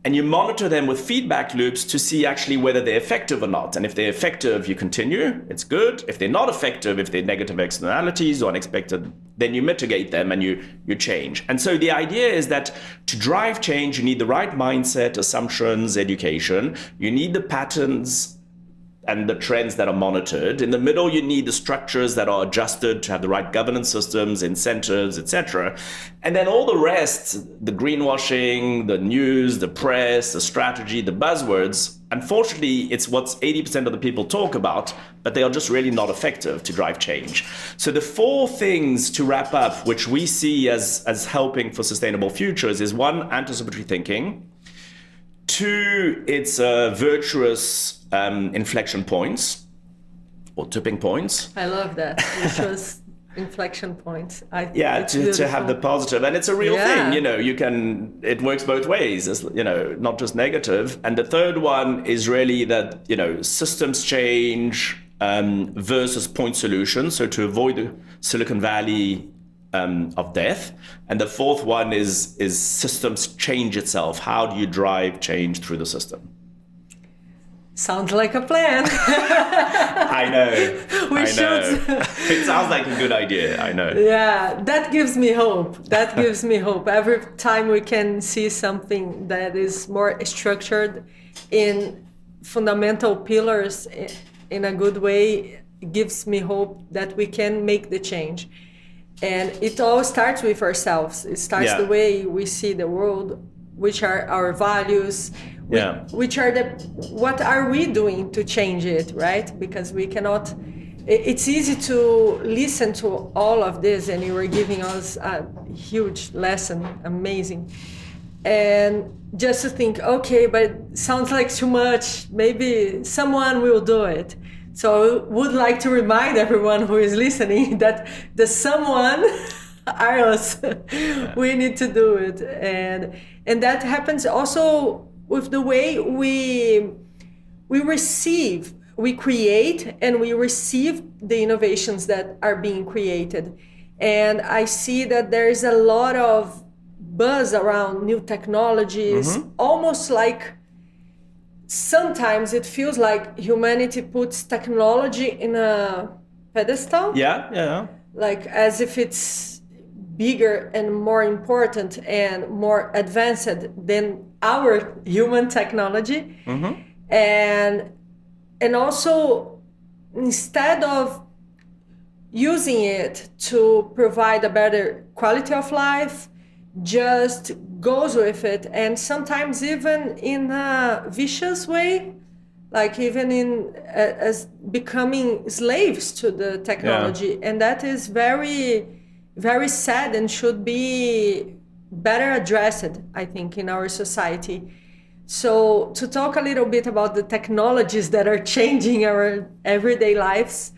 and you monitor them with feedback loops to see actually whether they're effective or not. And if they're effective, you continue, it's good. If they're not effective, if they're negative externalities or unexpected, then you mitigate them and you change. And so the idea is that to drive change, you need the right mindset, assumptions, education. You need the patterns and the trends that are monitored. In the middle, you need the structures that are adjusted to have the right governance systems, incentives, etc. And then all the rest, the greenwashing, the news, the press, the strategy, the buzzwords, unfortunately, it's what 80% of the people talk about, but they are just really not effective to drive change. So the four things to wrap up, which we see as helping for sustainable futures, is one, anticipatory thinking. Two, it's virtuous inflection points or tipping points. I love that. Virtuous inflection points. I think to have the positive, and it's a real thing. It works both ways. It's, not just negative. And the third one is really that systems change versus point solutions. So to avoid the Silicon Valley of death. And the fourth one is systems change itself. How do you drive change through the system? Sounds like a plan. I know. We should. It sounds like a good idea. I know. Yeah, that gives me hope. That gives me hope. Every time we can see something that is more structured in fundamental pillars in a good way, it gives me hope that we can make the change. And it all starts with ourselves. It starts the way we see the world, which are our values, which are what are we doing to change it, right? Because we cannot, it's easy to listen to all of this, and you were giving us a huge lesson, amazing. And just to think, okay, but it sounds like too much, maybe someone will do it. So I would like to remind everyone who is listening that the someone are us. We need to do it. And that happens also with the way we receive, we create and we receive the innovations that are being created. And I see that there is a lot of buzz around new technologies, almost like sometimes it feels like humanity puts technology in a pedestal. Yeah. Like as if it's bigger and more important and more advanced than our human technology. And also, instead of using it to provide a better quality of life, just goes with it, and sometimes even in a vicious way, like even in as becoming slaves to the technology. And that is very, very sad and should be better addressed, I think, in our society. So to talk a little bit about the technologies that are changing our everyday lives,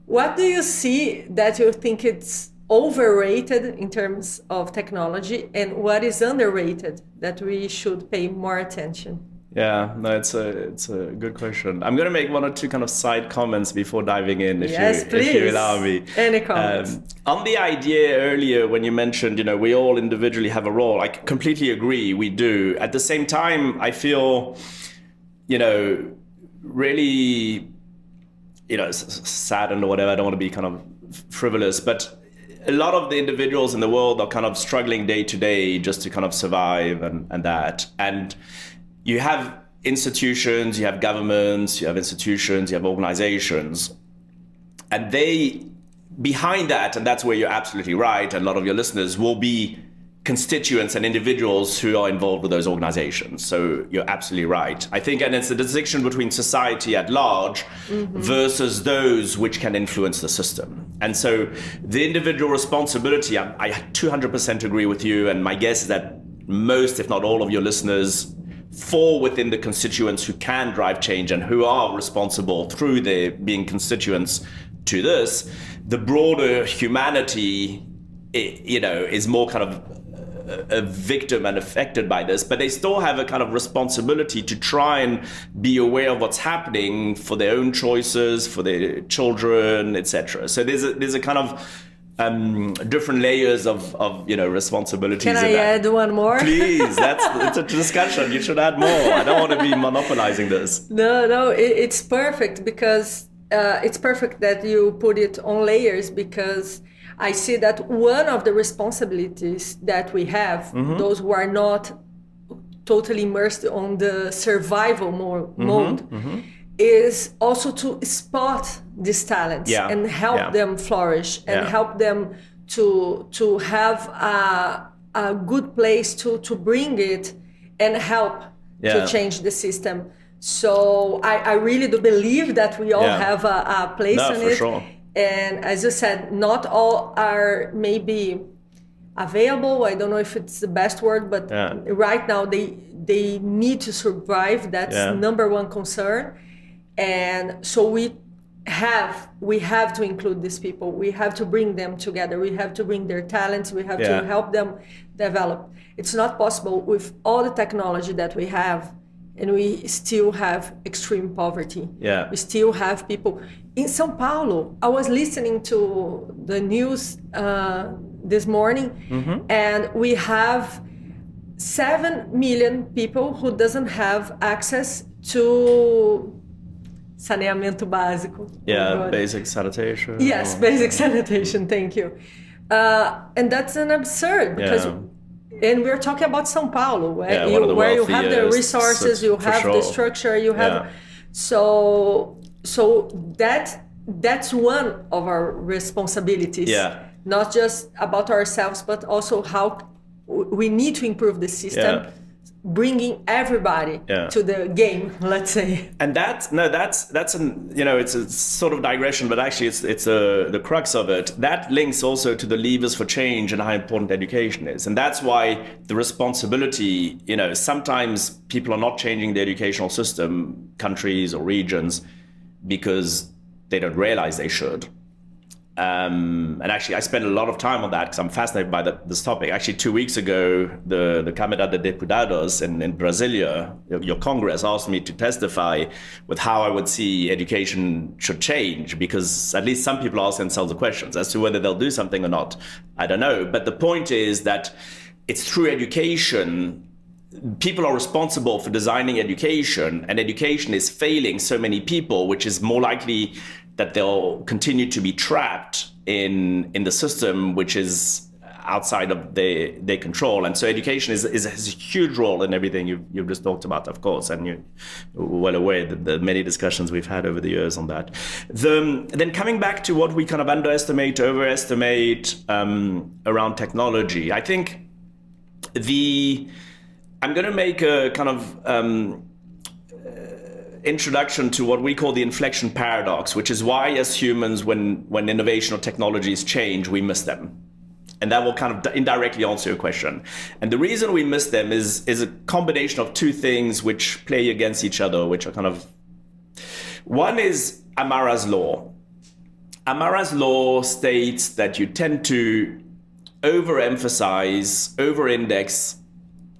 what do you see that you think it's overrated in terms of technology and what is underrated that we should pay more attention? Yeah, no, it's a good question. I'm going to make one or two kind of side comments before diving in, if you allow me. Any comments? On the idea earlier when you mentioned, we all individually have a role, I completely agree, we do. At the same time, I feel, really, saddened or whatever. I don't want to be kind of frivolous, but a lot of the individuals in the world are kind of struggling day to day just to kind of survive and that. And you have institutions, you have governments, you have institutions, you have organizations, and they, behind that, and that's where you're absolutely right, and a lot of your listeners will be constituents and individuals who are involved with those organizations. So you're absolutely right. I think, and it's a distinction between society at large versus those which can influence the system. And so the individual responsibility, I 200% agree with you, and my guess is that most, if not all of your listeners fall within the constituents who can drive change and who are responsible through their being constituents to this. The broader humanity, is more kind of a victim and affected by this, but they still have a kind of responsibility to try and be aware of what's happening for their own choices, for their children, etc. So there's a kind of different layers of responsibilities. Can I add one more? Please, it's a discussion. You should add more. I don't want to be monopolizing this. No, it's perfect because it's perfect that you put it on layers, because I see that one of the responsibilities that we have, those who are not totally immersed on the survival mode, is also to spot these talents and help them flourish and help them to have a good place to bring it and help to change the system. So I really do believe that we all have a place in it. Sure. And as you said, not all are maybe available. I don't know if it's the best word, but right now they need to survive. That's number one concern. And so we have to include these people. We have to bring them together. We have to bring their talents. We have to help them develop. It's not possible with all the technology that we have, and we still have extreme poverty. Yeah. We still have people. In São Paulo, I was listening to the news this morning, and we have 7 million people who doesn't have access to saneamento básico. Yeah, basic sanitation. Yes, basic sanitation, thank you. And that's an absurd, because and we're talking about São Paulo, where you have the resources, you have the structure, you have so that's one of our responsibilities. Not just about ourselves, but also how we need to improve the system, bringing everybody to the game, let's say. And that's an it's a sort of digression, but actually it's the crux of it. That links also to the levers for change and how important education is. And that's why the responsibility, sometimes people are not changing the educational system, countries or regions, because they don't realize they should. And actually, I spend a lot of time on that because I'm fascinated by this topic. Actually, 2 weeks ago, the Câmara de Deputados in Brasilia, your Congress, asked me to testify with how I would see education should change, because at least some people ask themselves the questions as to whether they'll do something or not. I don't know. But the point is that it's through education. People are responsible for designing education, and education is failing so many people, which is more likely that they'll continue to be trapped in the system, which is outside of their control. And so education has a huge role in everything you've just talked about, of course, and you're well aware that the many discussions we've had over the years on that. Then coming back to what we kind of underestimate, overestimate around technology, I think I'm going to make a kind of introduction to what we call the Inflection Paradox, which is why as humans, when innovation or technologies change, we miss them. And that will kind of indirectly answer your question. And the reason we miss them is a combination of two things which play against each other, which are kind of... One is Amara's law. Amara's law states that you tend to overemphasize, over-index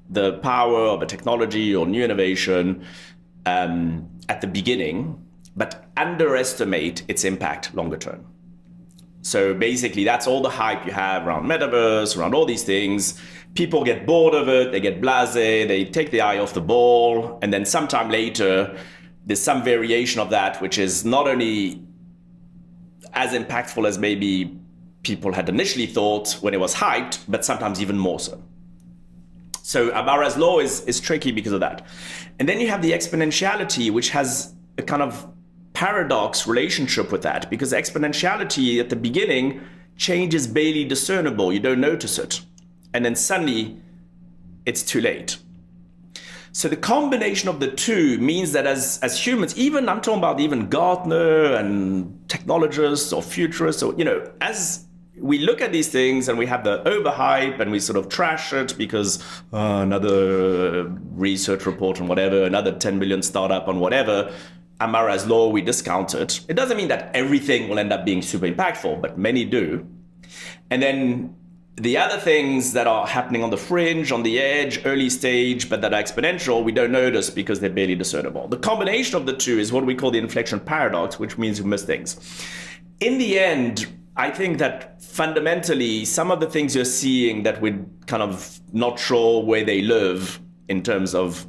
the power of a technology or new innovation at the beginning, but underestimate its impact longer term. So basically, that's all the hype you have around metaverse, around all these things. People get bored of it, they get blasé, they take the eye off the ball, and then sometime later, there's some variation of that, which is not only as impactful as maybe people had initially thought when it was hyped, but sometimes even more so. So Amara's law is tricky because of that. And then you have the exponentiality, which has a kind of paradox relationship with that, because exponentiality at the beginning, change is barely discernible. You don't notice it. And then suddenly it's too late. So the combination of the two means that as humans, even I'm talking about even Gartner and technologists or futurists, or, as we look at these things and we have the overhype and we sort of trash it because another research report on whatever, another 10 million startup on whatever, Amara's law, we discount it. It doesn't mean that everything will end up being super impactful, but many do. And then the other things that are happening on the fringe, on the edge, early stage, but that are exponential, we don't notice because they're barely discernible. The combination of the two is what we call the inflection paradox, which means you miss things. In the end, I think that fundamentally, some of the things you're seeing that we're kind of not sure where they live in terms of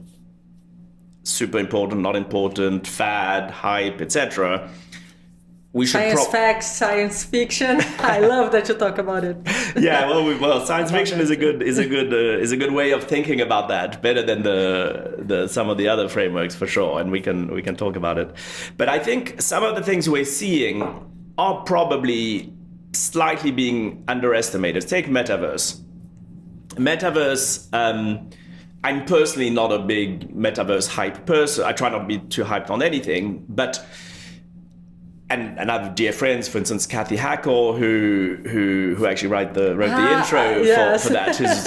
super important, not important, fad, hype, etc. We should science facts, science fiction. I love that you talk about it. Yeah, well, science fiction is a good way of thinking about that, better than the some of the other frameworks for sure, and we can talk about it. But I think some of the things we're seeing are probably slightly being underestimated. Take metaverse. I'm personally not a big metaverse hype person. I try not to be too hyped on anything, but and I have dear friends, for instance, Kathy Hackle, who actually wrote the intro yes. for that, who's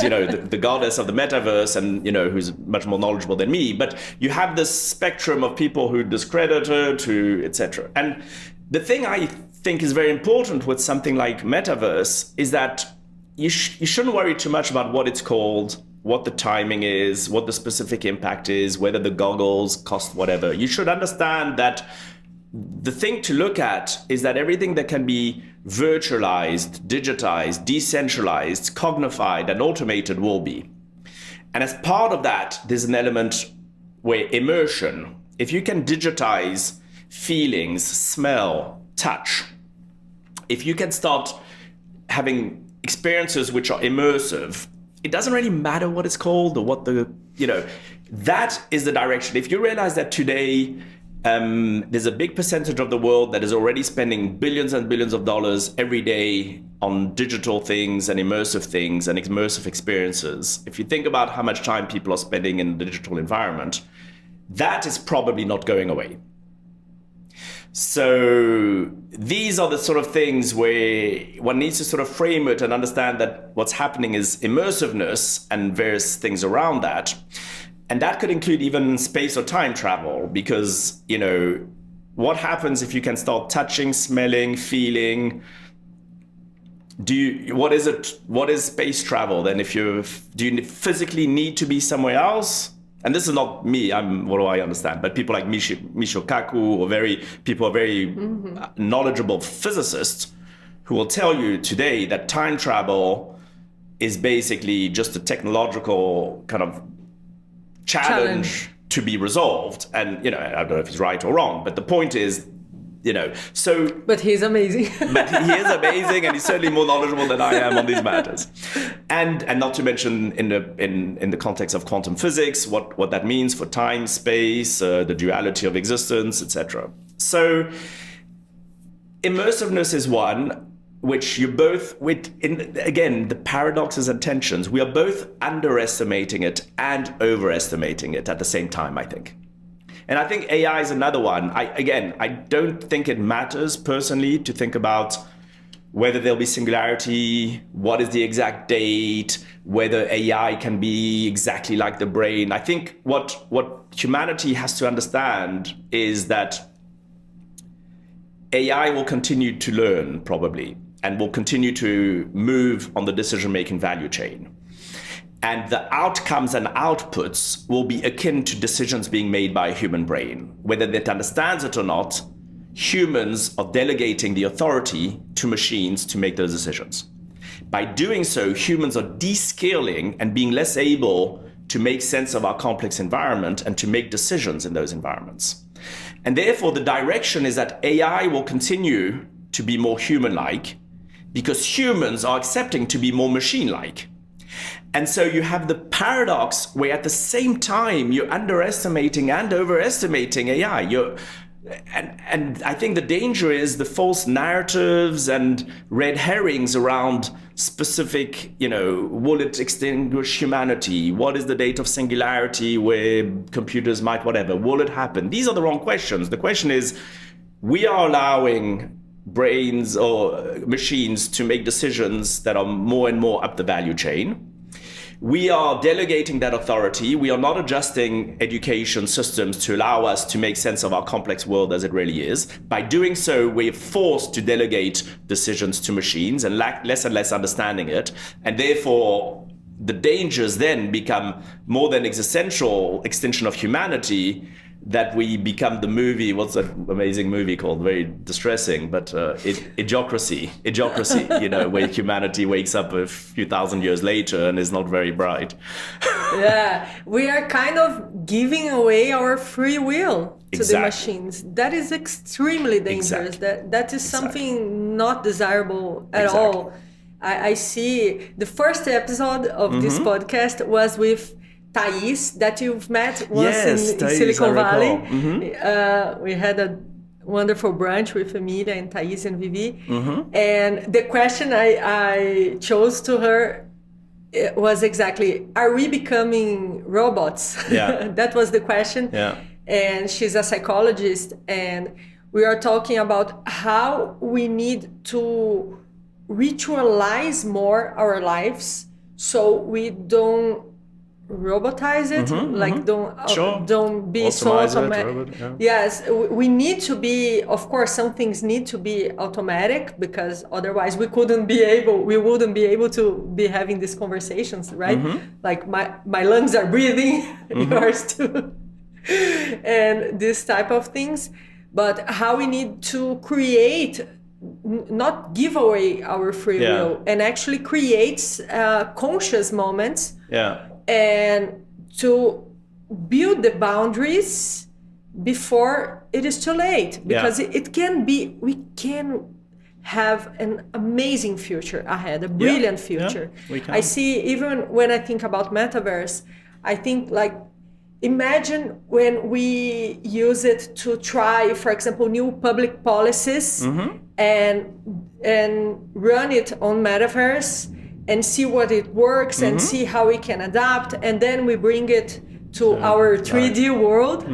the goddess of the metaverse, and who's much more knowledgeable than me. But you have this spectrum of people who discredit her, to etc. And the thing I think is very important with something like metaverse is that you shouldn't worry too much about what it's called, what the timing is, what the specific impact is, whether the goggles cost whatever. You should understand that the thing to look at is that everything that can be virtualized, digitized, decentralized, cognified, and automated will be. And as part of that, there's an element where immersion, if you can digitize feelings, smell, touch, if you can start having experiences which are immersive, it doesn't really matter what it's called or what that is the direction. If you realize that today, there's a big percentage of the world that is already spending billions and billions of dollars every day on digital things and immersive experiences. If you think about how much time people are spending in the digital environment, that is probably not going away. So these are the sort of things where one needs to sort of frame it and understand that what's happening is immersiveness and various things around that. And that could include even space or time travel, because, what happens if you can start touching, smelling, feeling? What is space travel then? Do you physically need to be somewhere else? And this is not me, what do I understand? But people like Michio Kaku or very knowledgeable physicists who will tell you today that time travel is basically just a technological kind of challenge to be resolved. And, I don't know if he's right or wrong, but the point is, so... But he's amazing. But he is amazing, and he's certainly more knowledgeable than I am on these matters. And not to mention in the context of quantum physics, what that means for time, space, the duality of existence, etc. So immersiveness is one, which you both, again, the paradoxes and tensions, we are both underestimating it and overestimating it at the same time, I think. And I think AI is another one. I don't think it matters personally to think about whether there'll be singularity, what is the exact date, whether AI can be exactly like the brain. I think what humanity has to understand is that AI will continue to learn probably and will continue to move on the decision-making value chain. And the outcomes and outputs will be akin to decisions being made by a human brain. Whether it understands it or not, humans are delegating the authority to machines to make those decisions. By doing so, humans are descaling and being less able to make sense of our complex environment and to make decisions in those environments. And therefore, the direction is that AI will continue to be more human-like because humans are accepting to be more machine-like. And so you have the paradox where at the same time you're underestimating and overestimating AI. And I think the danger is the false narratives and red herrings around specific, will it extinguish humanity? What is the date of singularity where computers might whatever? Will it happen? These are the wrong questions. The question is, we are allowing brains or machines to make decisions that are more and more up the value chain. We are delegating that authority. We are not adjusting education systems to allow us to make sense of our complex world as it really is. By doing so, we're forced to delegate decisions to machines and lack less and less understanding it. And therefore, the dangers then become more than existential extinction of humanity, that we become the movie, what's that amazing movie called? Very distressing, but Idiocracy, where humanity wakes up a few thousand years later and is not very bright. Yeah, we are kind of giving away our free will to the machines. That is extremely dangerous. That is something not desirable at all. I see the first episode of this podcast was with Thais, that you've met once in Silicon Valley. Mm-hmm. We had a wonderful brunch with Emilia and Thais and Vivi. Mm-hmm. And the question I chose to her was exactly, are we becoming robots? Yeah. That was the question. Yeah. And she's a psychologist. And we are talking about how we need to ritualize more our lives so we don't robotize it, don't be so automatic. Yes, we need to be, of course, some things need to be automatic, because otherwise we wouldn't be able to be having these conversations, right? Like my lungs are breathing, yours too, and this type of things. But how we need to create, not give away our free will, and actually create conscious moments. Yeah. And to build the boundaries before it is too late, because we can have an amazing future ahead, a brilliant future. I see, even when I think about metaverse, I think like, imagine when we use it to try, for example, new public policies and run it on metaverse, and see what it works and see how we can adapt, and then we bring it to our 3D world,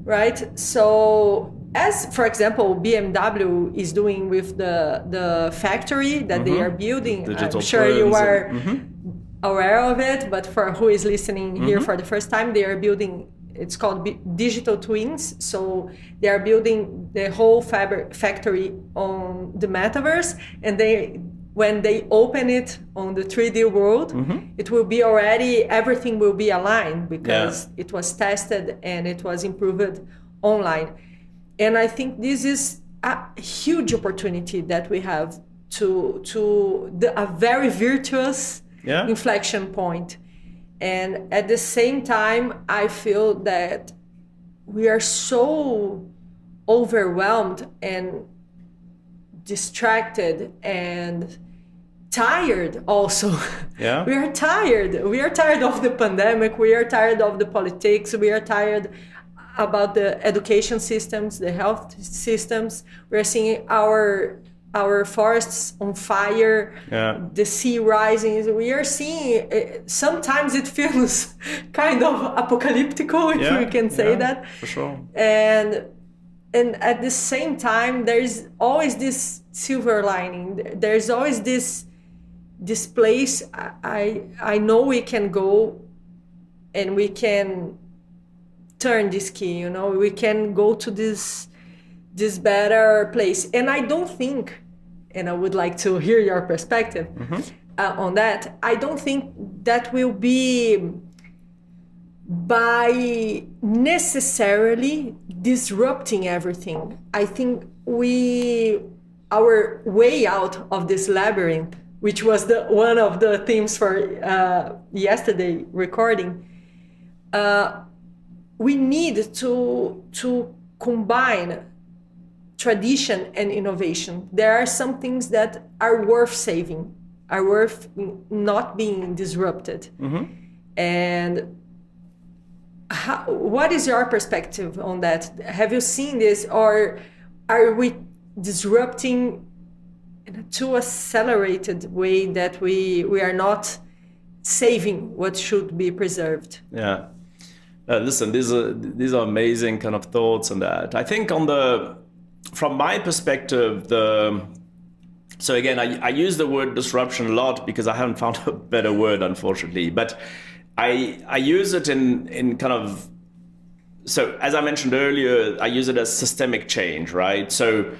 right? So, as for example, BMW is doing with the factory that they are building. Digital I'm sure you are aware of it, but for who is listening here for the first time, they are building, it's called digital twins. So they are building the whole factory on the metaverse, and when they open it on the 3D world, it will be already, everything will be aligned, because it was tested and it was improved online. And I think this is a huge opportunity that we have to a very virtuous inflection point. And at the same time, I feel that we are so overwhelmed and distracted and tired also. Yeah. We are tired. We are tired of the pandemic. We are tired of the politics. We are tired about the education systems, the health systems. We are seeing our forests on fire, the sea rising. We are seeing, sometimes it feels kind of apocalyptic, if we can say that. For sure. And at the same time, there's always this silver lining. There's always this place I know we can go, and we can turn this key, we can go to this this better place. And I don't think, and I would like to hear your perspective on that, I don't think that will be by necessarily disrupting everything. I think our way out of this labyrinth, which was one of the themes for yesterday recording, we need to combine tradition and innovation. There are some things that are worth saving, are worth not being disrupted. And what is your perspective on that? Have you seen this, or are we disrupting in a too accelerated way that we are not saving what should be preserved? Yeah. Listen, these are amazing kind of thoughts on that. I think from my perspective, so again, I use the word disruption a lot because I haven't found a better word, unfortunately. But I use it in kind of, so as I mentioned earlier, I use it as systemic change, right? So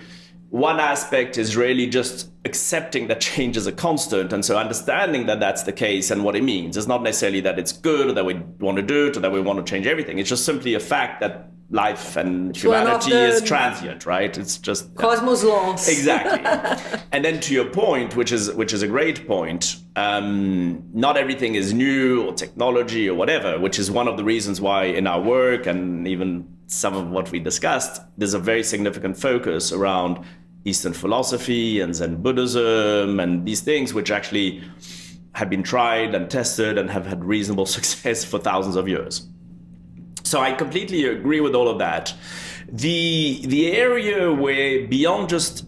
one aspect is really just accepting that change is a constant, and so understanding that that's the case and what it means. It's not necessarily that it's good or that we want to do it or that we want to change everything. It's just simply a fact that life and humanity is transient, right? It's just cosmos laws. Exactly. And then to your point, which is a great point, not everything is new or technology or whatever, which is one of the reasons why in our work and even some of what we discussed, there's a very significant focus around Eastern philosophy and Zen Buddhism and these things, which actually have been tried and tested and have had reasonable success for thousands of years. So I completely agree with all of that. The area where beyond just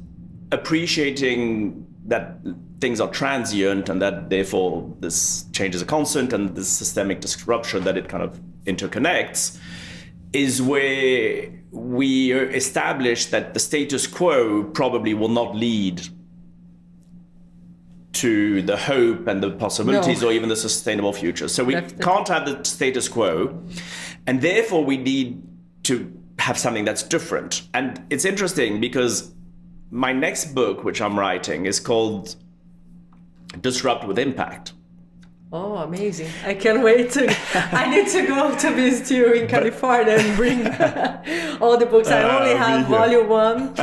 appreciating that things are transient and that therefore this change is a constant and this systemic disruption that it kind of interconnects, is where we establish that the status quo probably will not lead to the hope and the possibilities or even the sustainable future. So we can't have the status quo, and therefore we need to have something that's different. And it's interesting because my next book, which I'm writing, is called Disrupt with Impact. Oh, amazing. I can't wait I need to go to visit you in California and bring all the books. I only have volume 1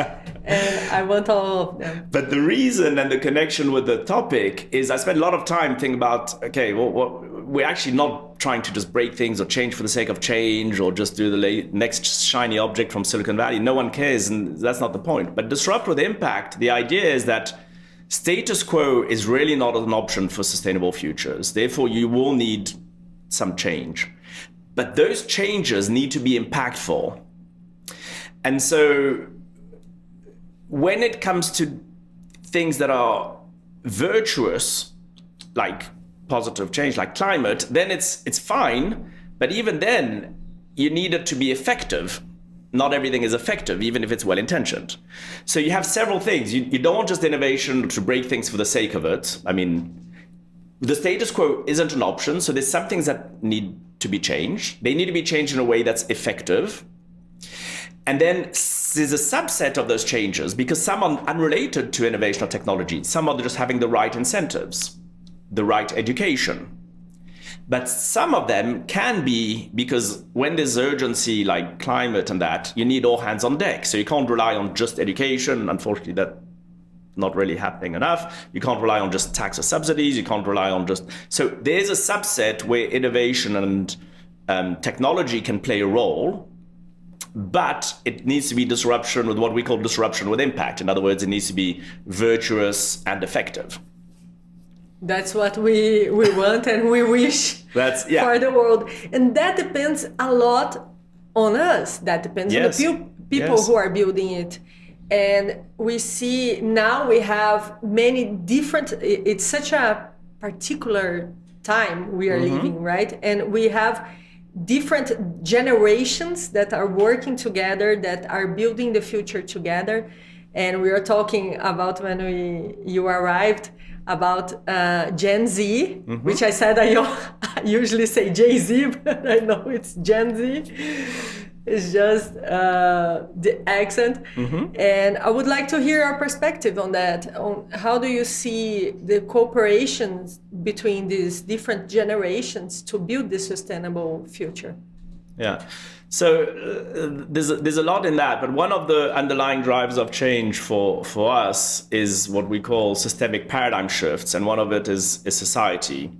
and I want all of them. But the reason and the connection with the topic is I spent a lot of time thinking about, okay, well, we're actually not trying to just break things or change for the sake of change or just do the next shiny object from Silicon Valley. No one cares, and that's not the point. But disrupt with impact, the idea is that status quo is really not an option for sustainable futures. Therefore, you will need some change. But those changes need to be impactful. And so when it comes to things that are virtuous, like positive change, like climate, then it's fine. But even then, you need it to be effective. Not everything is effective, even if it's well-intentioned. So you have several things. You don't want just innovation to break things for the sake of it. I mean, the status quo isn't an option. So there's some things that need to be changed. They need to be changed in a way that's effective. And then there's a subset of those changes, because some are unrelated to innovation or technology. Some are just having the right incentives, the right education. But some of them can be, because when there's urgency like climate and that, you need all hands on deck. So you can't rely on just education. Unfortunately, that's not really happening enough. You can't rely on just tax or subsidies. You can't rely on just... So there's a subset where innovation and technology can play a role, but it needs to be disruption with what we call disruption with impact. In other words, it needs to be virtuous and effective. That's what we want and we wish for the world. And that depends a lot on us. That depends on the people who are building it. And we see now we have many different, it's such a particular time we are living, right? And we have different generations that are working together, that are building the future together. And we are talking about when you arrived, about Gen Z, which I said I usually say Jay-Z, but I know it's Gen Z. It's just the accent. And I would like to hear your perspective on that. On how do you see the cooperation between these different generations to build this sustainable future? Yeah. So there's a lot in that, but one of the underlying drivers of change for us is what we call systemic paradigm shifts, and one of it is society.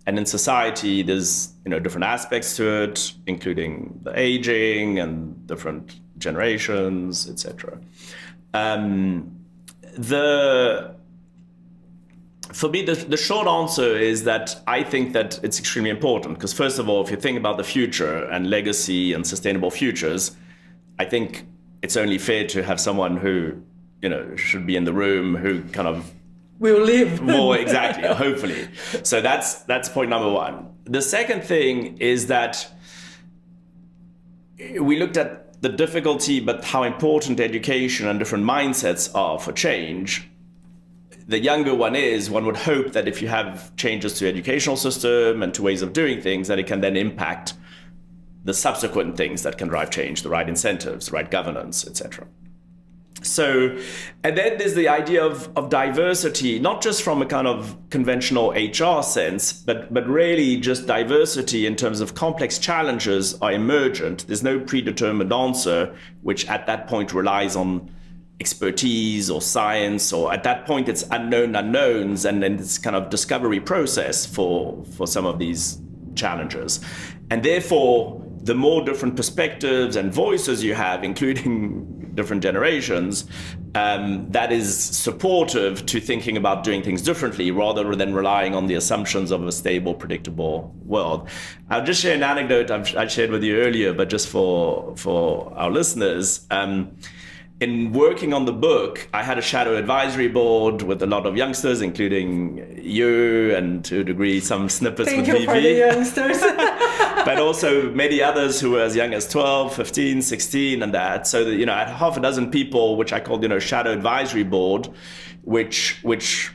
And in society, there's different aspects to it, including the aging and different generations, etc. For me, the short answer is that I think that it's extremely important because, first of all, if you think about the future and legacy and sustainable futures, I think it's only fair to have someone who should be in the room who kind of will live more exactly, hopefully. So that's point number one. The second thing is that we looked at the difficulty, but how important education and different mindsets are for change. The younger one would hope that if you have changes to the educational system and to ways of doing things, that it can then impact the subsequent things that can drive change, the right incentives, the right governance, etc. So, and then there's the idea of diversity, not just from a kind of conventional HR sense, but really just diversity in terms of complex challenges are emergent. There's no predetermined answer, which at that point relies on expertise or science, or at that point it's unknown unknowns, and then this kind of discovery process for some of these challenges. And therefore, the more different perspectives and voices you have, including different generations, that is supportive to thinking about doing things differently rather than relying on the assumptions of a stable, predictable world. I'll just share an anecdote I shared with you earlier, but just for our listeners. In working on the book, I had a shadow advisory board with a lot of youngsters, including you, and to a degree, some snippets with Thank you for the youngsters. but also many others who were as young as 12, 15, 16, and that. So that, I had half a dozen people, which I called, shadow advisory board, which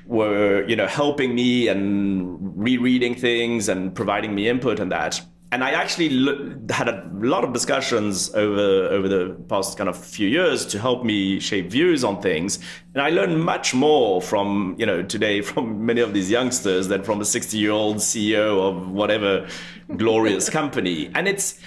were, helping me and rereading things and providing me input and that. And I actually had a lot of discussions over the past kind of few years to help me shape views on things. And I learned much more from, today from many of these youngsters than from a 60-year-old CEO of whatever glorious company. And it's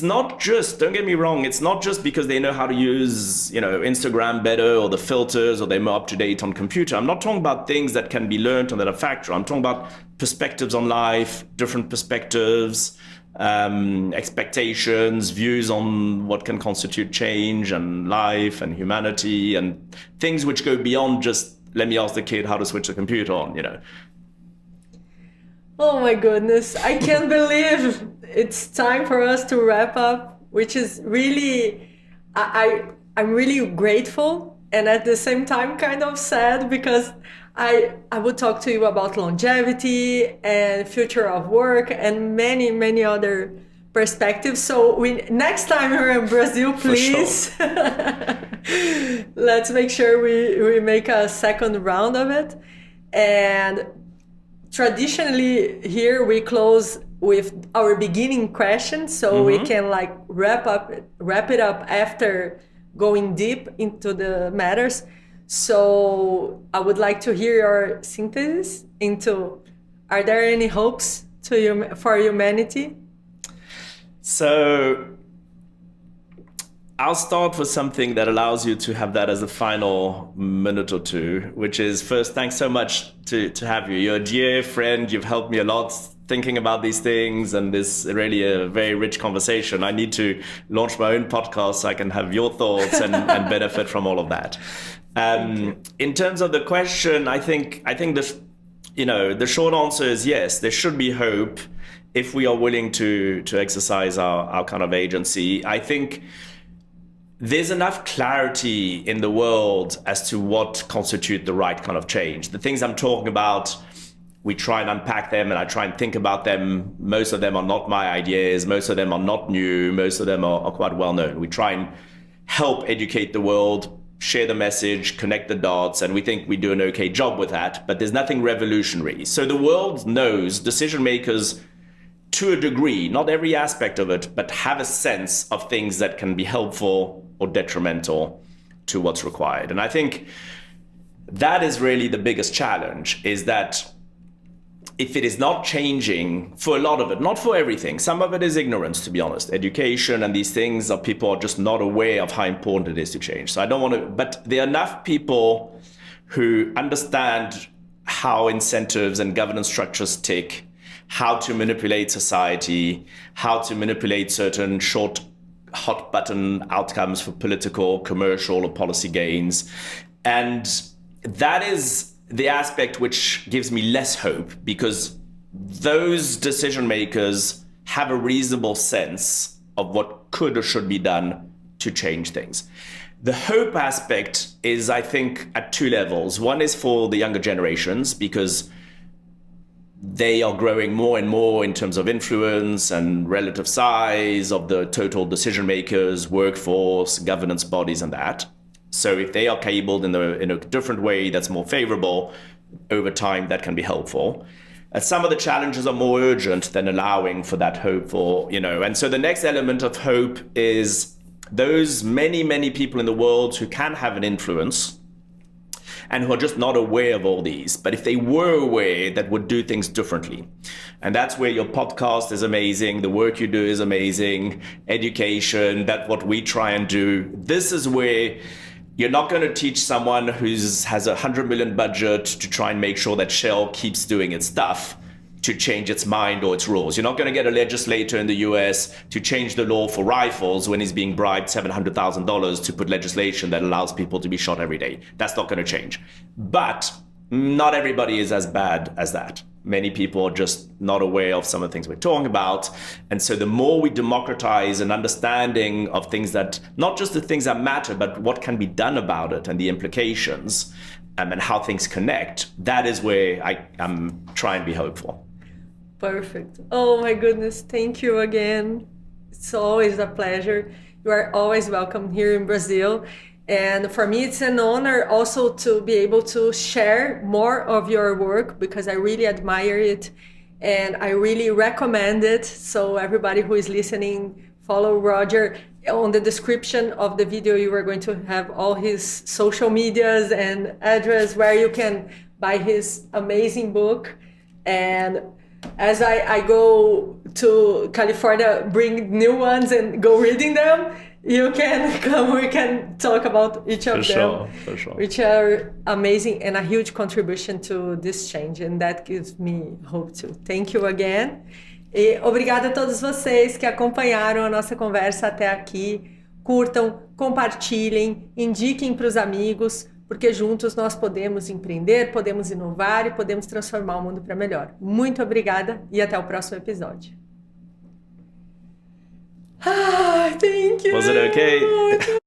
not just, don't get me wrong, it's not just because they know how to use, Instagram better or the filters or they're more up to date on computer. I'm not talking about things that can be learned or that are factual. I'm talking about perspectives on life, different perspectives, expectations, views on what can constitute change and life and humanity, and things which go beyond just let me ask the kid how to switch the computer on, Oh my goodness, I can't believe it's time for us to wrap up, which is really, I'm really grateful and at the same time kind of sad because I would talk to you about longevity and future of work and many, many other perspectives. So next time you're in Brazil, please, sure. Let's make sure we make a second round of it. And traditionally here we close with our beginning question, so we can wrap it up after going deep into the matters. So I would like to hear your synthesis into, are there any hopes for humanity? So I'll start with something that allows you to have that as a final minute or two, which is first, thanks so much to have you. You're a dear friend. You've helped me a lot thinking about these things, and this is really a very rich conversation. I need to launch my own podcast so I can have your thoughts and benefit from all of that. In terms of the question, I think this, the short answer is yes, there should be hope if we are willing to exercise our kind of agency. I think there's enough clarity in the world as to what constitute the right kind of change. The things I'm talking about, we try and unpack them and I try and think about them. Most of them are not my ideas. Most of them are not new. Most of them are quite well known. We try and help educate the world, share the message, connect the dots, and we think we do an okay job with that, but there's nothing revolutionary. So the world knows, decision makers to a degree, not every aspect of it, but have a sense of things that can be helpful or detrimental to what's required. And I think that is really the biggest challenge, is that if it is not changing for a lot of it, not for everything, some of it is ignorance, to be honest. Education and these things are people are just not aware of how important it is to change. So I don't want to, but there are enough people who understand how incentives and governance structures tick, how to manipulate society, how to manipulate certain short, hot button outcomes for political, commercial, or policy gains. And that is the aspect which gives me less hope, because those decision makers have a reasonable sense of what could or should be done to change things. The hope aspect is, I think, at two levels. One is for the younger generations, because they are growing more and more in terms of influence and relative size of the total decision makers, workforce, governance bodies, and that. So if they are cabled in a different way that's more favorable, over time that can be helpful. And some of the challenges are more urgent than allowing for that hope for, and so the next element of hope is those many, many people in the world who can have an influence and who are just not aware of all these. But if they were aware, that would do things differently. And that's where your podcast is amazing. The work you do is amazing. Education, that's what we try and do. This is where you're not going to teach someone who has a $100 million budget to try and make sure that Shell keeps doing its stuff to change its mind or its rules. You're not going to get a legislator in the US to change the law for rifles when he's being bribed $700,000 to put legislation that allows people to be shot every day. That's not going to change. But not everybody is as bad as that. Many people are just not aware of some of the things we're talking about. And so the more we democratize an understanding of things that, not just the things that matter, but what can be done about it and the implications and how things connect, that is where I'm trying to be hopeful. Perfect. Oh my goodness. Thank you again. It's always a pleasure. You are always welcome here in Brazil. And for me, it's an honor also to be able to share more of your work, because I really admire it and I really recommend it. So everybody who is listening, follow Roger. On the description of the video, you are going to have all his social medias and address where you can buy his amazing book. And as I go to California, bring new ones and go reading them, you can come, we can talk about each of them, for sure. Which are amazing and a huge contribution to this change. And that gives me hope too. Thank you again. E obrigada a todos vocês que acompanharam a nossa conversa até aqui. Curtam, compartilhem, indiquem para os amigos, porque juntos nós podemos empreender, podemos inovar e podemos transformar o mundo para melhor. Muito obrigada e até o próximo episódio. Thank you. Was it okay?